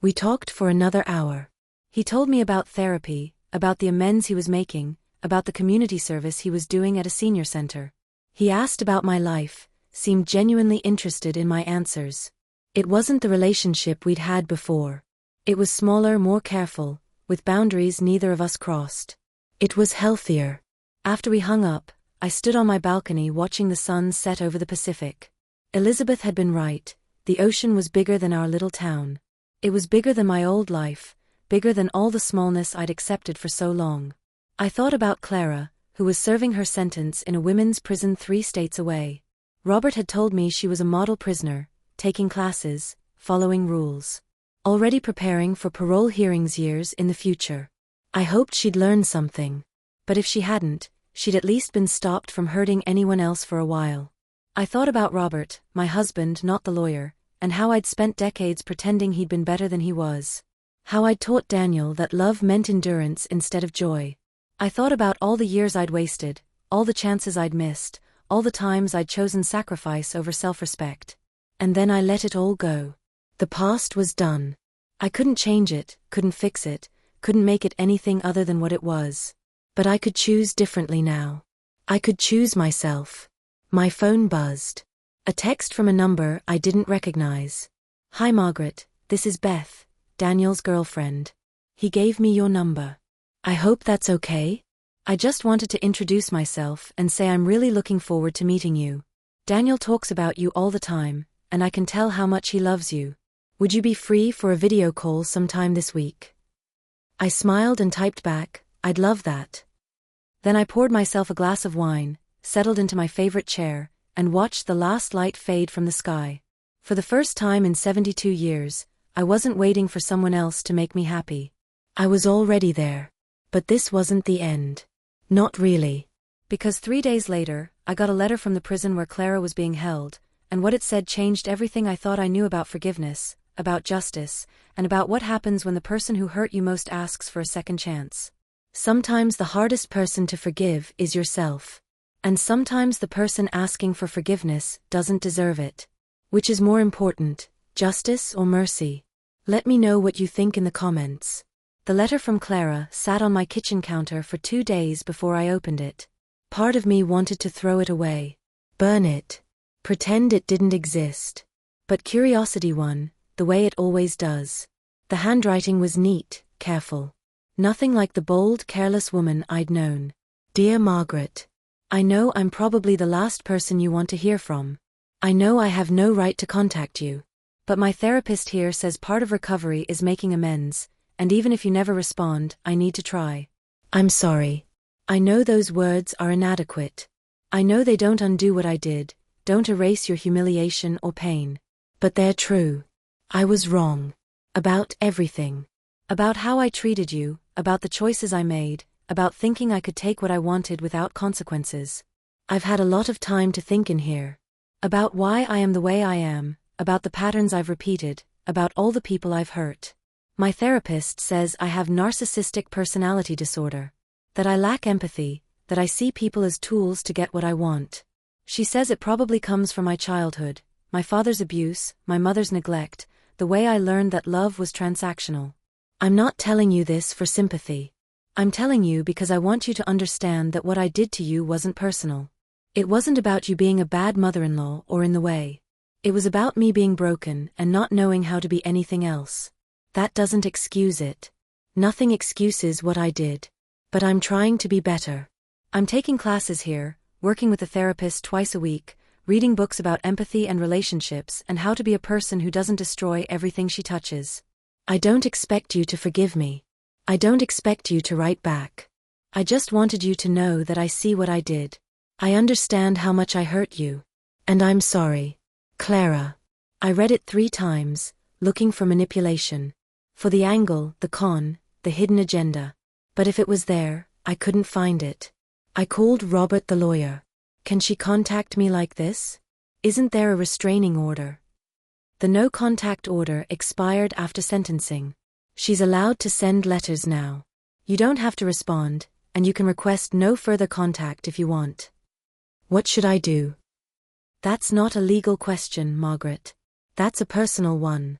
We talked for another hour. He told me about therapy, about the amends he was making, about the community service he was doing at a senior center. He asked about my life, seemed genuinely interested in my answers. It wasn't the relationship we'd had before. It was smaller, more careful, with boundaries neither of us crossed. It was healthier. After we hung up, I stood on my balcony watching the sun set over the Pacific. Elizabeth had been right, the ocean was bigger than our little town. It was bigger than my old life, bigger than all the smallness I'd accepted for so long. I thought about Clara, who was serving her sentence in a women's prison 3 states away. Robert had told me she was a model prisoner, taking classes, following rules. Already preparing for parole hearings years in the future. I hoped she'd learned something. But if she hadn't, she'd at least been stopped from hurting anyone else for a while. I thought about Robert, my husband, not the lawyer, and how I'd spent decades pretending he'd been better than he was. How I'd taught Daniel that love meant endurance instead of joy. I thought about all the years I'd wasted, all the chances I'd missed, all the times I'd chosen sacrifice over self-respect. And then I let it all go. The past was done. I couldn't change it, couldn't fix it, couldn't make it anything other than what it was. But I could choose differently now. I could choose myself. My phone buzzed. A text from a number I didn't recognize. "Hi Margaret, this is Beth, Daniel's girlfriend. He gave me your number. I hope that's okay? I just wanted to introduce myself and say I'm really looking forward to meeting you. Daniel talks about you all the time, and I can tell how much he loves you. Would you be free for a video call sometime this week?" I smiled and typed back, "I'd love that." Then I poured myself a glass of wine, settled into my favorite chair, and watched the last light fade from the sky. For the first time in 72 years, I wasn't waiting for someone else to make me happy. I was already there. But this wasn't the end. Not really. Because 3 days later, I got a letter from the prison where Clara was being held, and what it said changed everything I thought I knew about forgiveness, about justice, and about what happens when the person who hurt you most asks for a second chance. Sometimes the hardest person to forgive is yourself. And sometimes the person asking for forgiveness doesn't deserve it. Which is more important, justice or mercy? Let me know what you think in the comments. The letter from Clara sat on my kitchen counter for 2 days before I opened it. Part of me wanted to throw it away. Burn it. Pretend it didn't exist. But curiosity won, the way it always does. The handwriting was neat, careful. Nothing like the bold, careless woman I'd known. Dear Margaret. I know I'm probably the last person you want to hear from. I know I have no right to contact you. But my therapist here says part of recovery is making amends, and even if you never respond, I need to try. I'm sorry. I know those words are inadequate. I know they don't undo what I did, don't erase your humiliation or pain. But they're true. I was wrong. About everything. About how I treated you, about the choices I made, about thinking I could take what I wanted without consequences. I've had a lot of time to think in here. About why I am the way I am, about the patterns I've repeated, about all the people I've hurt. My therapist says I have narcissistic personality disorder. That I lack empathy, that I see people as tools to get what I want. She says it probably comes from my childhood, my father's abuse, my mother's neglect, the way I learned that love was transactional. I'm not telling you this for sympathy. I'm telling you because I want you to understand that what I did to you wasn't personal. It wasn't about you being a bad mother-in-law or in the way. It was about me being broken and not knowing how to be anything else. That doesn't excuse it. Nothing excuses what I did. But I'm trying to be better. I'm taking classes here, working with a therapist twice a week, reading books about empathy and relationships and how to be a person who doesn't destroy everything she touches. I don't expect you to forgive me. I don't expect you to write back. I just wanted you to know that I see what I did. I understand how much I hurt you. And I'm sorry. Clara. I read it 3 times, looking for manipulation. For the angle, the con, the hidden agenda. But if it was there, I couldn't find it. I called Robert the lawyer. Can she contact me like this? Isn't there a restraining order? The no contact order expired after sentencing. She's allowed to send letters now. You don't have to respond, and you can request no further contact if you want. What should I do? That's not a legal question, Margaret. That's a personal one.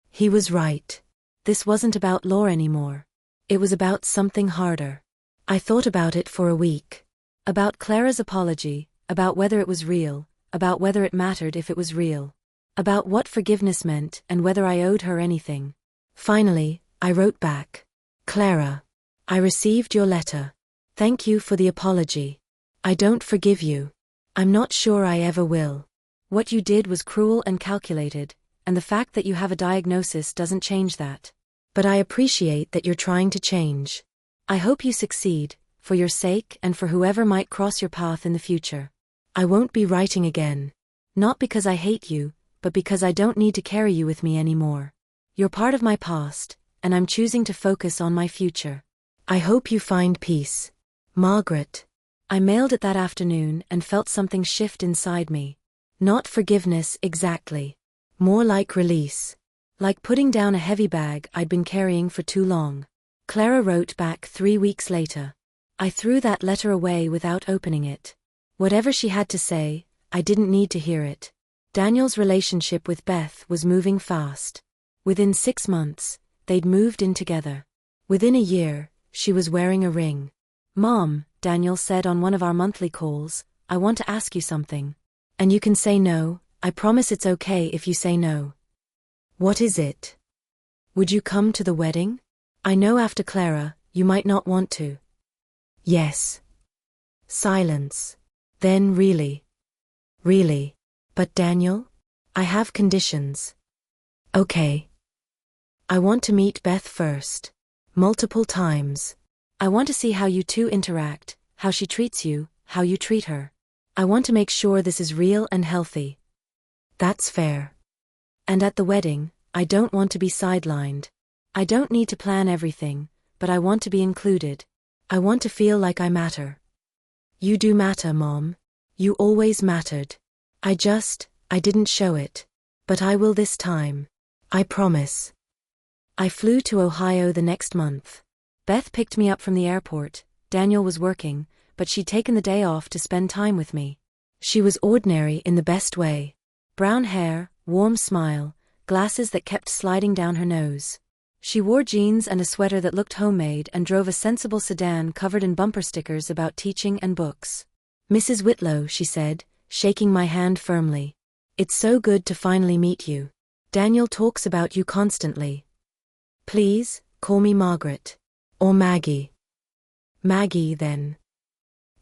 He was right. This wasn't about law anymore. It was about something harder. I thought about it for a week. About Clara's apology, about whether it was real, about whether it mattered if it was real. About what forgiveness meant and whether I owed her anything. Finally, I wrote back. Clara, I received your letter. Thank you for the apology. I don't forgive you. I'm not sure I ever will. What you did was cruel and calculated, and the fact that you have a diagnosis doesn't change that. But I appreciate that you're trying to change. I hope you succeed, for your sake and for whoever might cross your path in the future. I won't be writing again. Not because I hate you, but because I don't need to carry you with me anymore. You're part of my past, and I'm choosing to focus on my future. I hope you find peace. Margaret. I mailed it that afternoon and felt something shift inside me. Not forgiveness exactly. More like release. Like putting down a heavy bag I'd been carrying for too long. Clara wrote back 3 weeks later. I threw that letter away without opening it. Whatever she had to say, I didn't need to hear it. Daniel's relationship with Beth was moving fast. Within 6 months, they'd moved in together. Within a year, she was wearing a ring. Mom, Daniel said on one of our monthly calls, I want to ask you something. And you can say no, I promise it's okay if you say no. What is it? Would you come to the wedding? I know after Clara, you might not want to. Yes. Silence. Then really. Really. But Daniel? I have conditions. Okay. I want to meet Beth first. Multiple times. I want to see how you two interact, how she treats you, how you treat her. I want to make sure this is real and healthy. That's fair. And at the wedding, I don't want to be sidelined. I don't need to plan everything, but I want to be included. I want to feel like I matter. You do matter, Mom. You always mattered. I didn't show it. But I will this time. I promise. I flew to Ohio the next month. Beth picked me up from the airport. Daniel was working, but she'd taken the day off to spend time with me. She was ordinary in the best way. Brown hair, warm smile, glasses that kept sliding down her nose. She wore jeans and a sweater that looked homemade and drove a sensible sedan covered in bumper stickers about teaching and books. Mrs. Whitlow, she said, shaking my hand firmly. It's so good to finally meet you. Daniel talks about you constantly. Please, call me Margaret. Or Maggie. Maggie, then.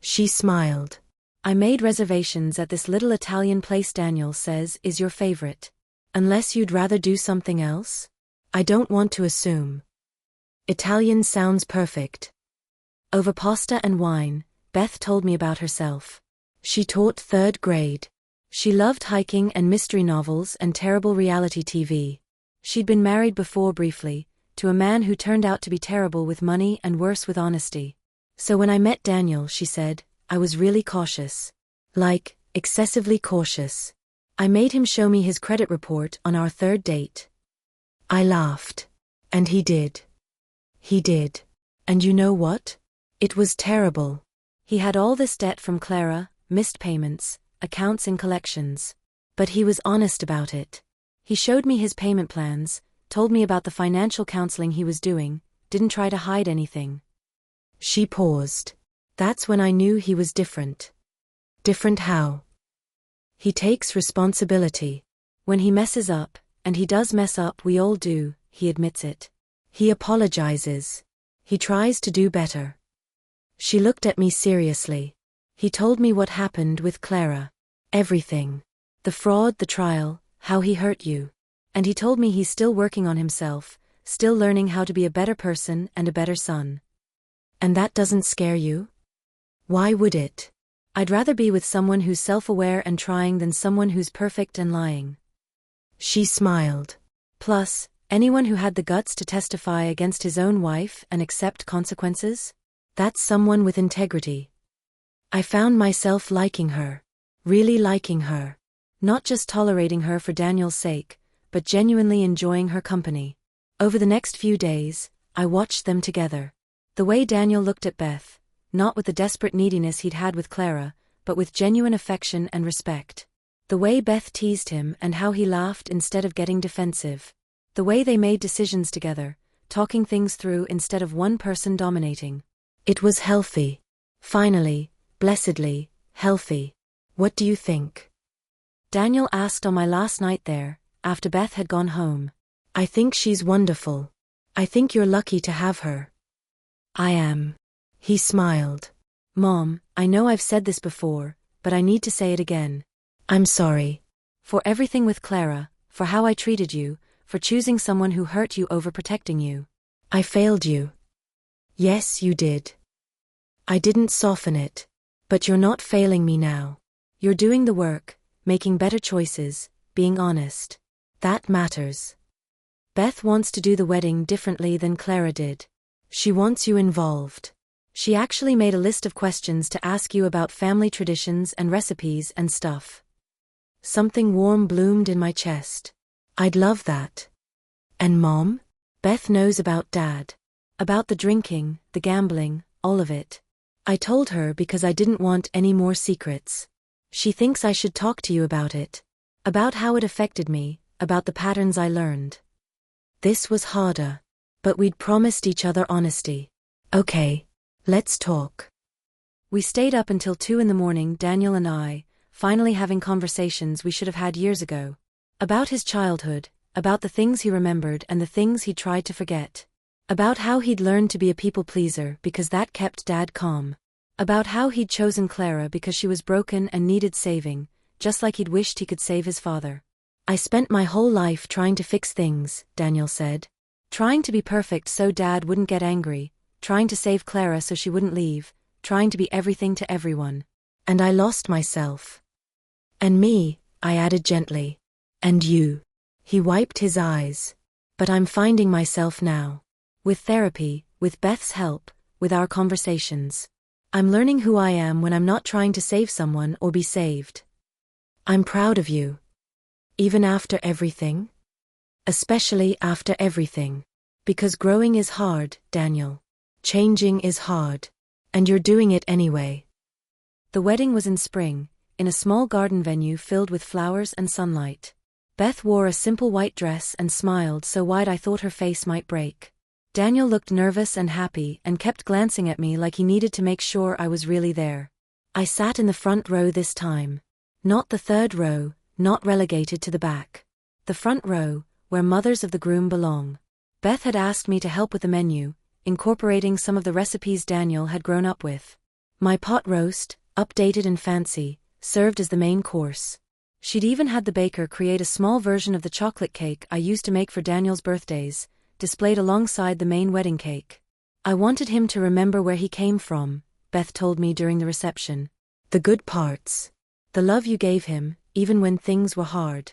She smiled. I made reservations at this little Italian place Daniel says is your favorite. Unless you'd rather do something else? I don't want to assume. Italian sounds perfect. Over pasta and wine, Beth told me about herself. She taught 3rd grade. She loved hiking and mystery novels and terrible reality TV. She'd been married before briefly, to a man who turned out to be terrible with money and worse with honesty. So when I met Daniel, she said, I was really cautious. Like, excessively cautious. I made him show me his credit report on our 3rd date. I laughed. And he did. He did. And you know what? It was terrible. He had all this debt from Clara, missed payments, accounts in collections. But he was honest about it. He showed me his payment plans, told me about the financial counseling he was doing, didn't try to hide anything. She paused. That's when I knew he was different. Different how? He takes responsibility. When he messes up, and he does mess up, we all do, he admits it. He apologizes. He tries to do better. She looked at me seriously. He told me what happened with Clara. Everything. The fraud, the trial, how he hurt you. And he told me he's still working on himself, still learning how to be a better person and a better son. And that doesn't scare you? Why would it? I'd rather be with someone who's self-aware and trying than someone who's perfect and lying. She smiled. Plus, anyone who had the guts to testify against his own wife and accept consequences? That's someone with integrity. I found myself liking her. Really liking her. Not just tolerating her for Daniel's sake, but genuinely enjoying her company. Over the next few days, I watched them together. The way Daniel looked at Beth, not with the desperate neediness he'd had with Clara, but with genuine affection and respect. The way Beth teased him and how he laughed instead of getting defensive. The way they made decisions together, talking things through instead of one person dominating. It was healthy. Finally, blessedly, healthy. What do you think? Daniel asked on my last night there, after Beth had gone home. I think she's wonderful. I think you're lucky to have her. I am. He smiled. Mom, I know I've said this before, but I need to say it again. I'm sorry. For everything with Clara, for how I treated you, for choosing someone who hurt you over protecting you. I failed you. Yes, you did. I didn't soften it. But you're not failing me now. You're doing the work, making better choices, being honest. That matters. Beth wants to do the wedding differently than Clara did. She wants you involved. She actually made a list of questions to ask you about family traditions and recipes and stuff. Something warm bloomed in my chest. I'd love that. And Mom? Beth knows about Dad. About the drinking, the gambling, all of it. I told her because I didn't want any more secrets. She thinks I should talk to you about it. About how it affected me, about the patterns I learned. This was harder. But we'd promised each other honesty. Okay, let's talk. We stayed up until 2 in the morning, Daniel and I, finally having conversations we should have had years ago. About his childhood, about the things he remembered and the things he tried to forget. About how he'd learned to be a people pleaser because that kept Dad calm. About how he'd chosen Clara because she was broken and needed saving, just like he'd wished he could save his father. I spent my whole life trying to fix things, Daniel said. Trying to be perfect so Dad wouldn't get angry, trying to save Clara so she wouldn't leave, trying to be everything to everyone. And I lost myself. And me, I added gently. And you. He wiped his eyes. But I'm finding myself now. With therapy, with Beth's help, with our conversations. I'm learning who I am when I'm not trying to save someone or be saved. I'm proud of you. Even after everything? Especially after everything. Because growing is hard, Daniel. Changing is hard. And you're doing it anyway. The wedding was in spring, in a small garden venue filled with flowers and sunlight. Beth wore a simple white dress and smiled so wide I thought her face might break. Daniel looked nervous and happy and kept glancing at me like he needed to make sure I was really there. I sat in the front row this time. Not the third row, not relegated to the back. The front row, where mothers of the groom belong. Beth had asked me to help with the menu, incorporating some of the recipes Daniel had grown up with. My pot roast, updated and fancy, served as the main course. She'd even had the baker create a small version of the chocolate cake I used to make for Daniel's birthdays, displayed alongside the main wedding cake. I wanted him to remember where he came from, Beth told me during the reception. The good parts. The love you gave him, even when things were hard.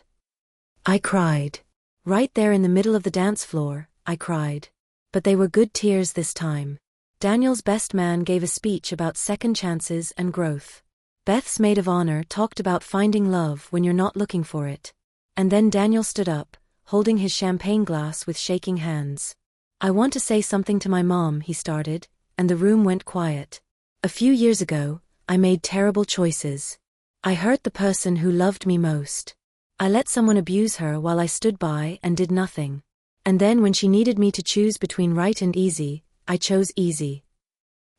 I cried. Right there in the middle of the dance floor, I cried. But they were good tears this time. Daniel's best man gave a speech about second chances and growth. Beth's maid of honor talked about finding love when you're not looking for it. And then Daniel stood up, holding his champagne glass with shaking hands. I want to say something to my mom, he started, and the room went quiet. A few years ago, I made terrible choices. I hurt the person who loved me most. I let someone abuse her while I stood by and did nothing. And then when she needed me to choose between right and easy, I chose easy.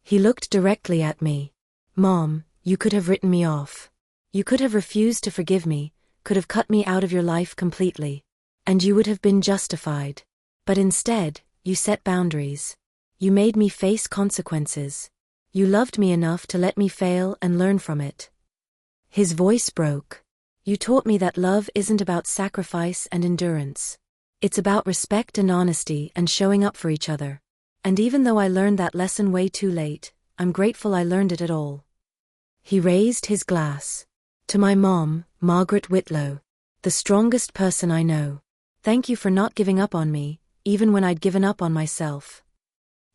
He looked directly at me. Mom, you could have written me off. You could have refused to forgive me, could have cut me out of your life completely. And you would have been justified. But instead, you set boundaries. You made me face consequences. You loved me enough to let me fail and learn from it. His voice broke. You taught me that love isn't about sacrifice and endurance. It's about respect and honesty and showing up for each other. And even though I learned that lesson way too late, I'm grateful I learned it at all. He raised his glass. To my mom, Margaret Whitlow. The strongest person I know. Thank you for not giving up on me, even when I'd given up on myself.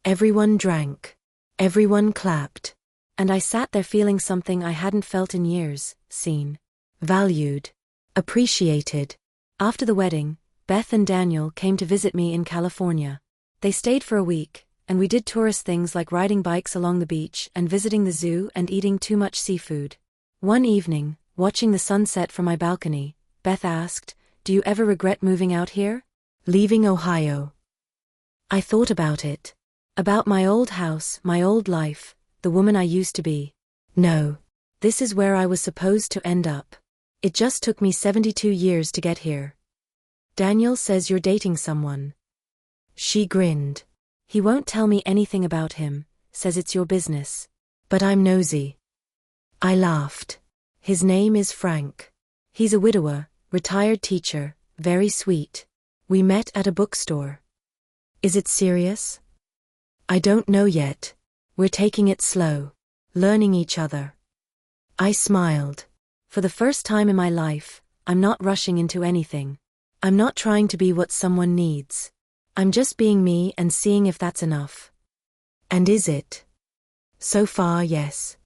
Everyone drank. Everyone clapped. And I sat there feeling something I hadn't felt in years, seen, valued, appreciated. After the wedding, Beth and Daniel came to visit me in California. They stayed for a week, and we did tourist things like riding bikes along the beach and visiting the zoo and eating too much seafood. One evening, watching the sunset from my balcony, Beth asked, "Do you ever regret moving out here? Leaving Ohio?" I thought about it. About my old house, my old life, the woman I used to be. No. This is where I was supposed to end up. It just took me 72 years to get here. Daniel says you're dating someone. She grinned. He won't tell me anything about him, says it's your business. But I'm nosy. I laughed. His name is Frank. He's a widower, retired teacher, very sweet. We met at a bookstore. Is it serious? I don't know yet. We're taking it slow. Learning each other. I smiled. For the first time in my life, I'm not rushing into anything. I'm not trying to be what someone needs. I'm just being me and seeing if that's enough. And is it? So far, yes.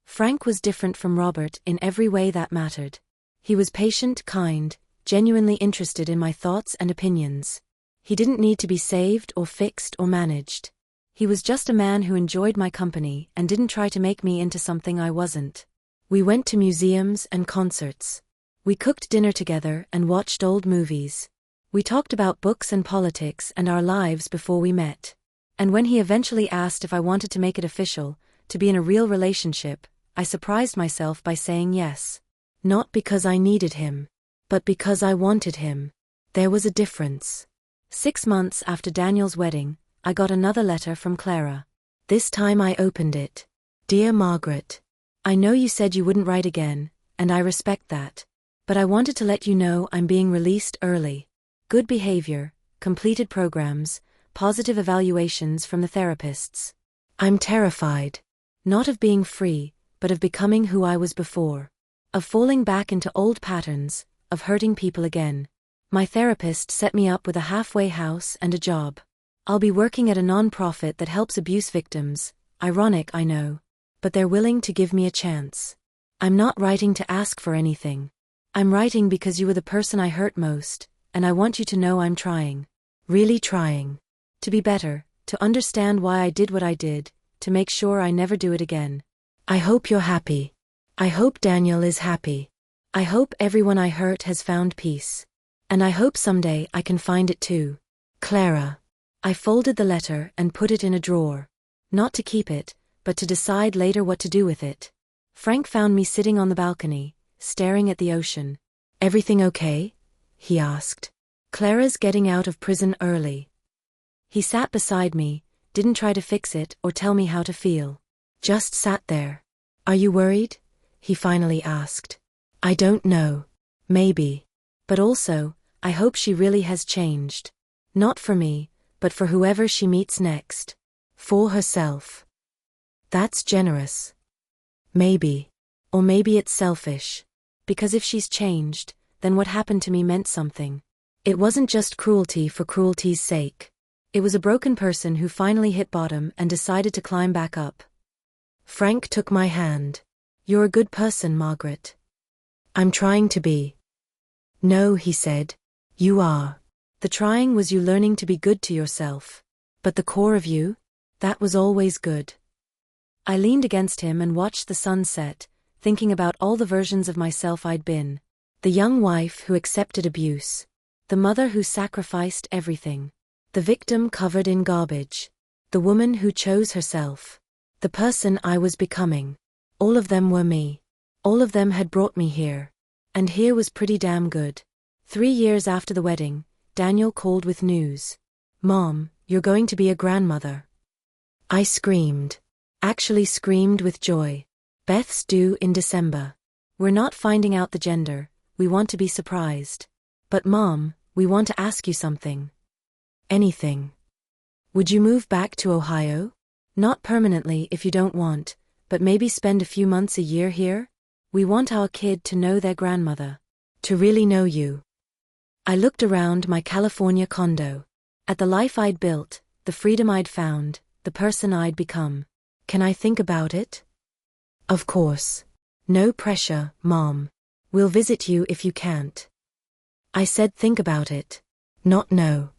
Frank was different from Robert in every way that mattered. He was patient, kind, genuinely interested in my thoughts and opinions. He didn't need to be saved or fixed or managed. He was just a man who enjoyed my company and didn't try to make me into something I wasn't. We went to museums and concerts. We cooked dinner together and watched old movies. We talked about books and politics and our lives before we met. And when he eventually asked if I wanted to make it official, to be in a real relationship, I surprised myself by saying yes. Not because I needed him, but because I wanted him. There was a difference. 6 months after Daniel's wedding, I got another letter from Clara. This time I opened it. Dear Margaret, I know you said you wouldn't write again, and I respect that. But I wanted to let you know I'm being released early. Good behavior, completed programs, positive evaluations from the therapists. I'm terrified. Not of being free, but of becoming who I was before. Of falling back into old patterns, of hurting people again. My therapist set me up with a halfway house and a job. I'll be working at a non-profit that helps abuse victims. Ironic, I know. But they're willing to give me a chance. I'm not writing to ask for anything. I'm writing because you were the person I hurt most, and I want you to know I'm trying. Really trying. To be better, to understand why I did what I did, to make sure I never do it again. I hope you're happy. I hope Daniel is happy. I hope everyone I hurt has found peace. And I hope someday I can find it too. Clara. I folded the letter and put it in a drawer. Not to keep it, but to decide later what to do with it. Frank found me sitting on the balcony, staring at the ocean. Everything okay? He asked. Clara's getting out of prison early. He sat beside me, didn't try to fix it or tell me how to feel. Just sat there. Are you worried? He finally asked. I don't know. Maybe. But also, I hope she really has changed. Not for me, but for whoever she meets next. For herself. That's generous. Maybe. Or maybe it's selfish. Because if she's changed, then what happened to me meant something. It wasn't just cruelty for cruelty's sake. It was a broken person who finally hit bottom and decided to climb back up. Frank took my hand. You're a good person, Margaret. I'm trying to be. No, he said. You are. The trying was you learning to be good to yourself. But the core of you? That was always good. I leaned against him and watched the sun set, thinking about all the versions of myself I'd been. The young wife who accepted abuse. The mother who sacrificed everything. The victim covered in garbage. The woman who chose herself. The person I was becoming. All of them were me. All of them had brought me here. And here was pretty damn good. 3 years after the wedding, Daniel called with news. Mom, you're going to be a grandmother. I screamed. Actually screamed with joy. Beth's due in December. We're not finding out the gender, we want to be surprised. But Mom, we want to ask you something. Anything. Would you move back to Ohio? Not permanently if you don't want, but maybe spend a few months a year here? We want our kid to know their grandmother. To really know you. I looked around my California condo. At the life I'd built, the freedom I'd found, the person I'd become. Can I think about it? Of course. No pressure, Mom. We'll visit you if you can't. I said think about it. Not no.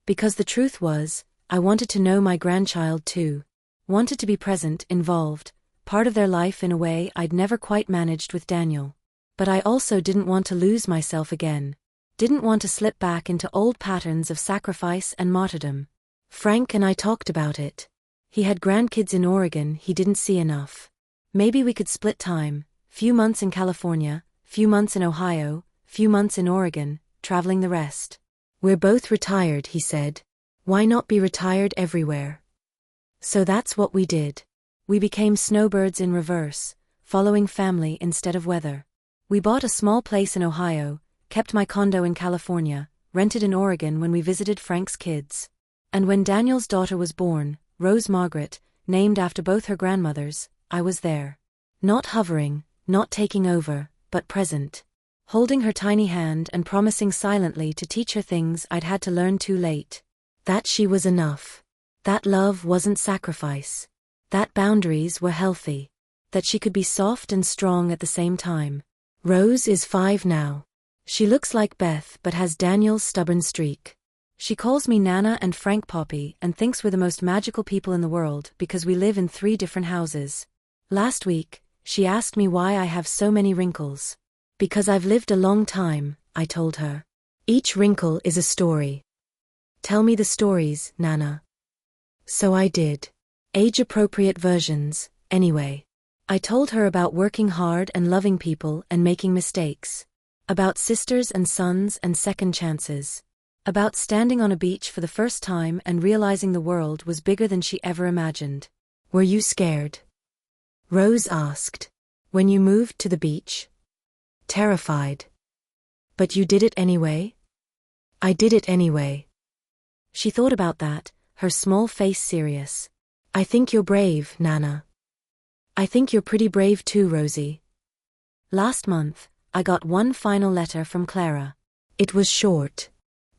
Because the truth was, I wanted to know my grandchild too. Wanted to be present, involved, part of their life in a way I'd never quite managed with Daniel. But I also didn't want to lose myself again. Didn't want to slip back into old patterns of sacrifice and martyrdom. Frank and I talked about it. He had grandkids in Oregon he didn't see enough. Maybe we could split time, few months in California, few months in Ohio, few months in Oregon, traveling the rest. We're both retired, he said. Why not be retired everywhere? So that's what we did. We became snowbirds in reverse, following family instead of weather. We bought a small place in Ohio, kept my condo in California, rented in Oregon when we visited Frank's kids. And when Daniel's daughter was born, Rose Margaret, named after both her grandmothers, I was there. Not hovering, not taking over, but present. Holding her tiny hand and promising silently to teach her things I'd had to learn too late. That she was enough. That love wasn't sacrifice. That boundaries were healthy. That she could be soft and strong at the same time. Rose is 5 now. She looks like Beth but has Daniel's stubborn streak. She calls me Nana and Frank Poppy and thinks we're the most magical people in the world because we live in 3 different houses. Last week, she asked me why I have so many wrinkles. Because I've lived a long time, I told her. Each wrinkle is a story. Tell me the stories, Nana. So I did. Age-appropriate versions, anyway. I told her about working hard and loving people and making mistakes. About sisters and sons and second chances. About standing on a beach for the first time and realizing the world was bigger than she ever imagined. Were you scared? Rose asked. When you moved to the beach? Terrified. But you did it anyway? I did it anyway. She thought about that, her small face serious. I think you're brave, Nana. I think you're pretty brave too, Rosie. Last month, I got one final letter from Clara. It was short.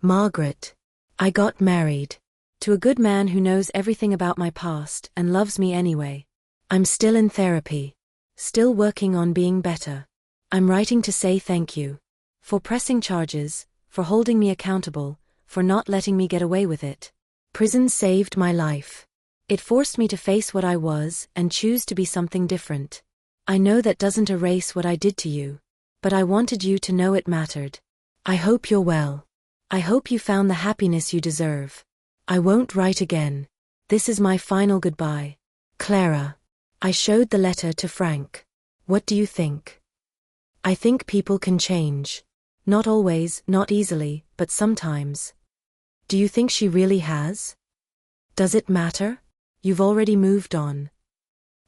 Margaret. I got married. To a good man who knows everything about my past and loves me anyway. I'm still in therapy. Still working on being better. I'm writing to say thank you. For pressing charges, for holding me accountable, for not letting me get away with it. Prison saved my life. It forced me to face what I was and choose to be something different. I know that doesn't erase what I did to you. But I wanted you to know it mattered. I hope you're well. I hope you found the happiness you deserve. I won't write again. This is my final goodbye. Clara. I showed the letter to Frank. What do you think? I think people can change. Not always, not easily, but sometimes. Do you think she really has? Does it matter? You've already moved on.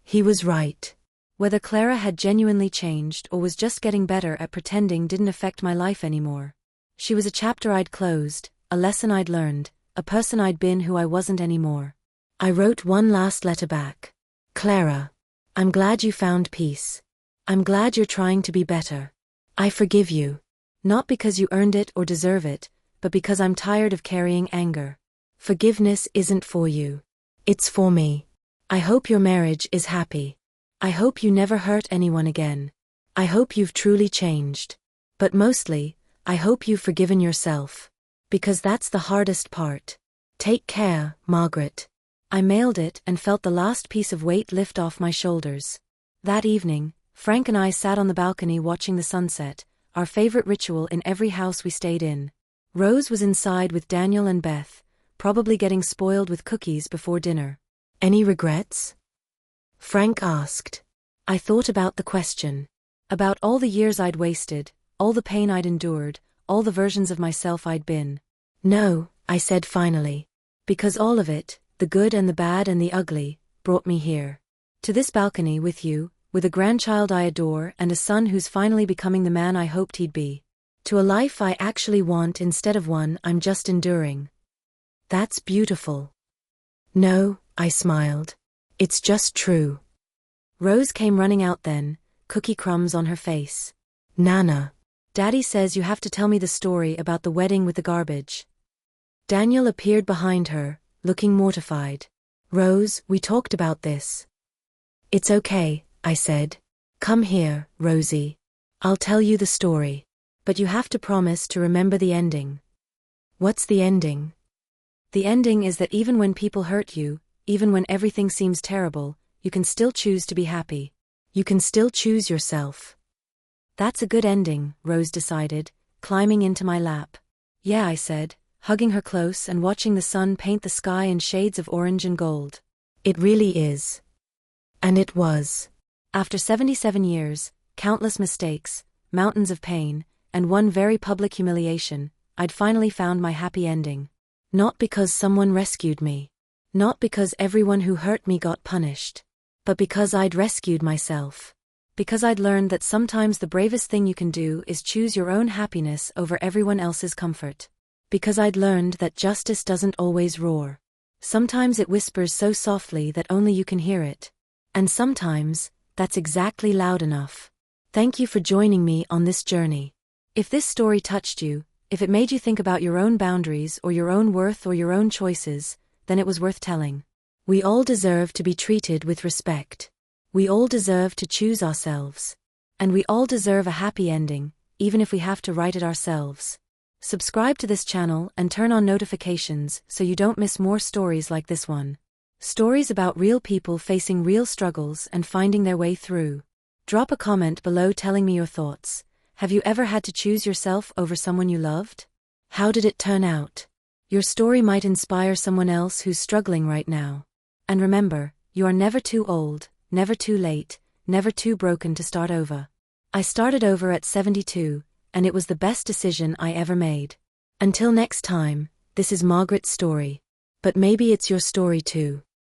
He was right. Whether Clara had genuinely changed or was just getting better at pretending didn't affect my life anymore. She was a chapter I'd closed, a lesson I'd learned, a person I'd been who I wasn't anymore. I wrote one last letter back. Clara. I'm glad you found peace. I'm glad you're trying to be better. I forgive you. Not because you earned it or deserve it, but because I'm tired of carrying anger. Forgiveness isn't for you. It's for me. I hope your marriage is happy. I hope you never hurt anyone again. I hope you've truly changed. But mostly, I hope you've forgiven yourself. Because that's the hardest part. Take care, Margaret. I mailed it and felt the last piece of weight lift off my shoulders. That evening, Frank and I sat on the balcony watching the sunset, our favorite ritual in every house we stayed in. Rose was inside with Daniel and Beth, probably getting spoiled with cookies before dinner. Any regrets? Frank asked. I thought about the question. About all the years I'd wasted, all the pain I'd endured, all the versions of myself I'd been. No, I said finally. Because all of it, the good and the bad and the ugly, brought me here. To this balcony with you, with a grandchild I adore and a son who's finally becoming the man I hoped he'd be. To a life I actually want instead of one I'm just enduring. That's beautiful. No, I smiled. It's just true. Rose came running out then, cookie crumbs on her face. Nana. Daddy says you have to tell me the story about the wedding with the garbage. Daniel appeared behind her, looking mortified. Rose, we talked about this. It's okay, I said. Come here, Rosie. I'll tell you the story. But you have to promise to remember the ending. What's the ending? The ending is that even when people hurt you, even when everything seems terrible, you can still choose to be happy. You can still choose yourself. That's a good ending, Rose decided, climbing into my lap. Yeah, I said, hugging her close and watching the sun paint the sky in shades of orange and gold. It really is. And it was. After 77 years, countless mistakes, mountains of pain, and one very public humiliation, I'd finally found my happy ending. Not because someone rescued me. Not because everyone who hurt me got punished. But because I'd rescued myself. Because I'd learned that sometimes the bravest thing you can do is choose your own happiness over everyone else's comfort. Because I'd learned that justice doesn't always roar. Sometimes it whispers so softly that only you can hear it. And sometimes, that's exactly loud enough. Thank you for joining me on this journey. If this story touched you, if it made you think about your own boundaries or your own worth or your own choices, then it was worth telling. We all deserve to be treated with respect. We all deserve to choose ourselves. And we all deserve a happy ending, even if we have to write it ourselves. Subscribe to this channel and turn on notifications so you don't miss more stories like this one. Stories about real people facing real struggles and finding their way through. Drop a comment below telling me your thoughts. Have you ever had to choose yourself over someone you loved? How did it turn out? Your story might inspire someone else who's struggling right now. And remember, you are never too old, never too late, never too broken to start over. I started over at 72, and it was the best decision I ever made. Until next time, this is Margaret's story. But maybe it's your story too.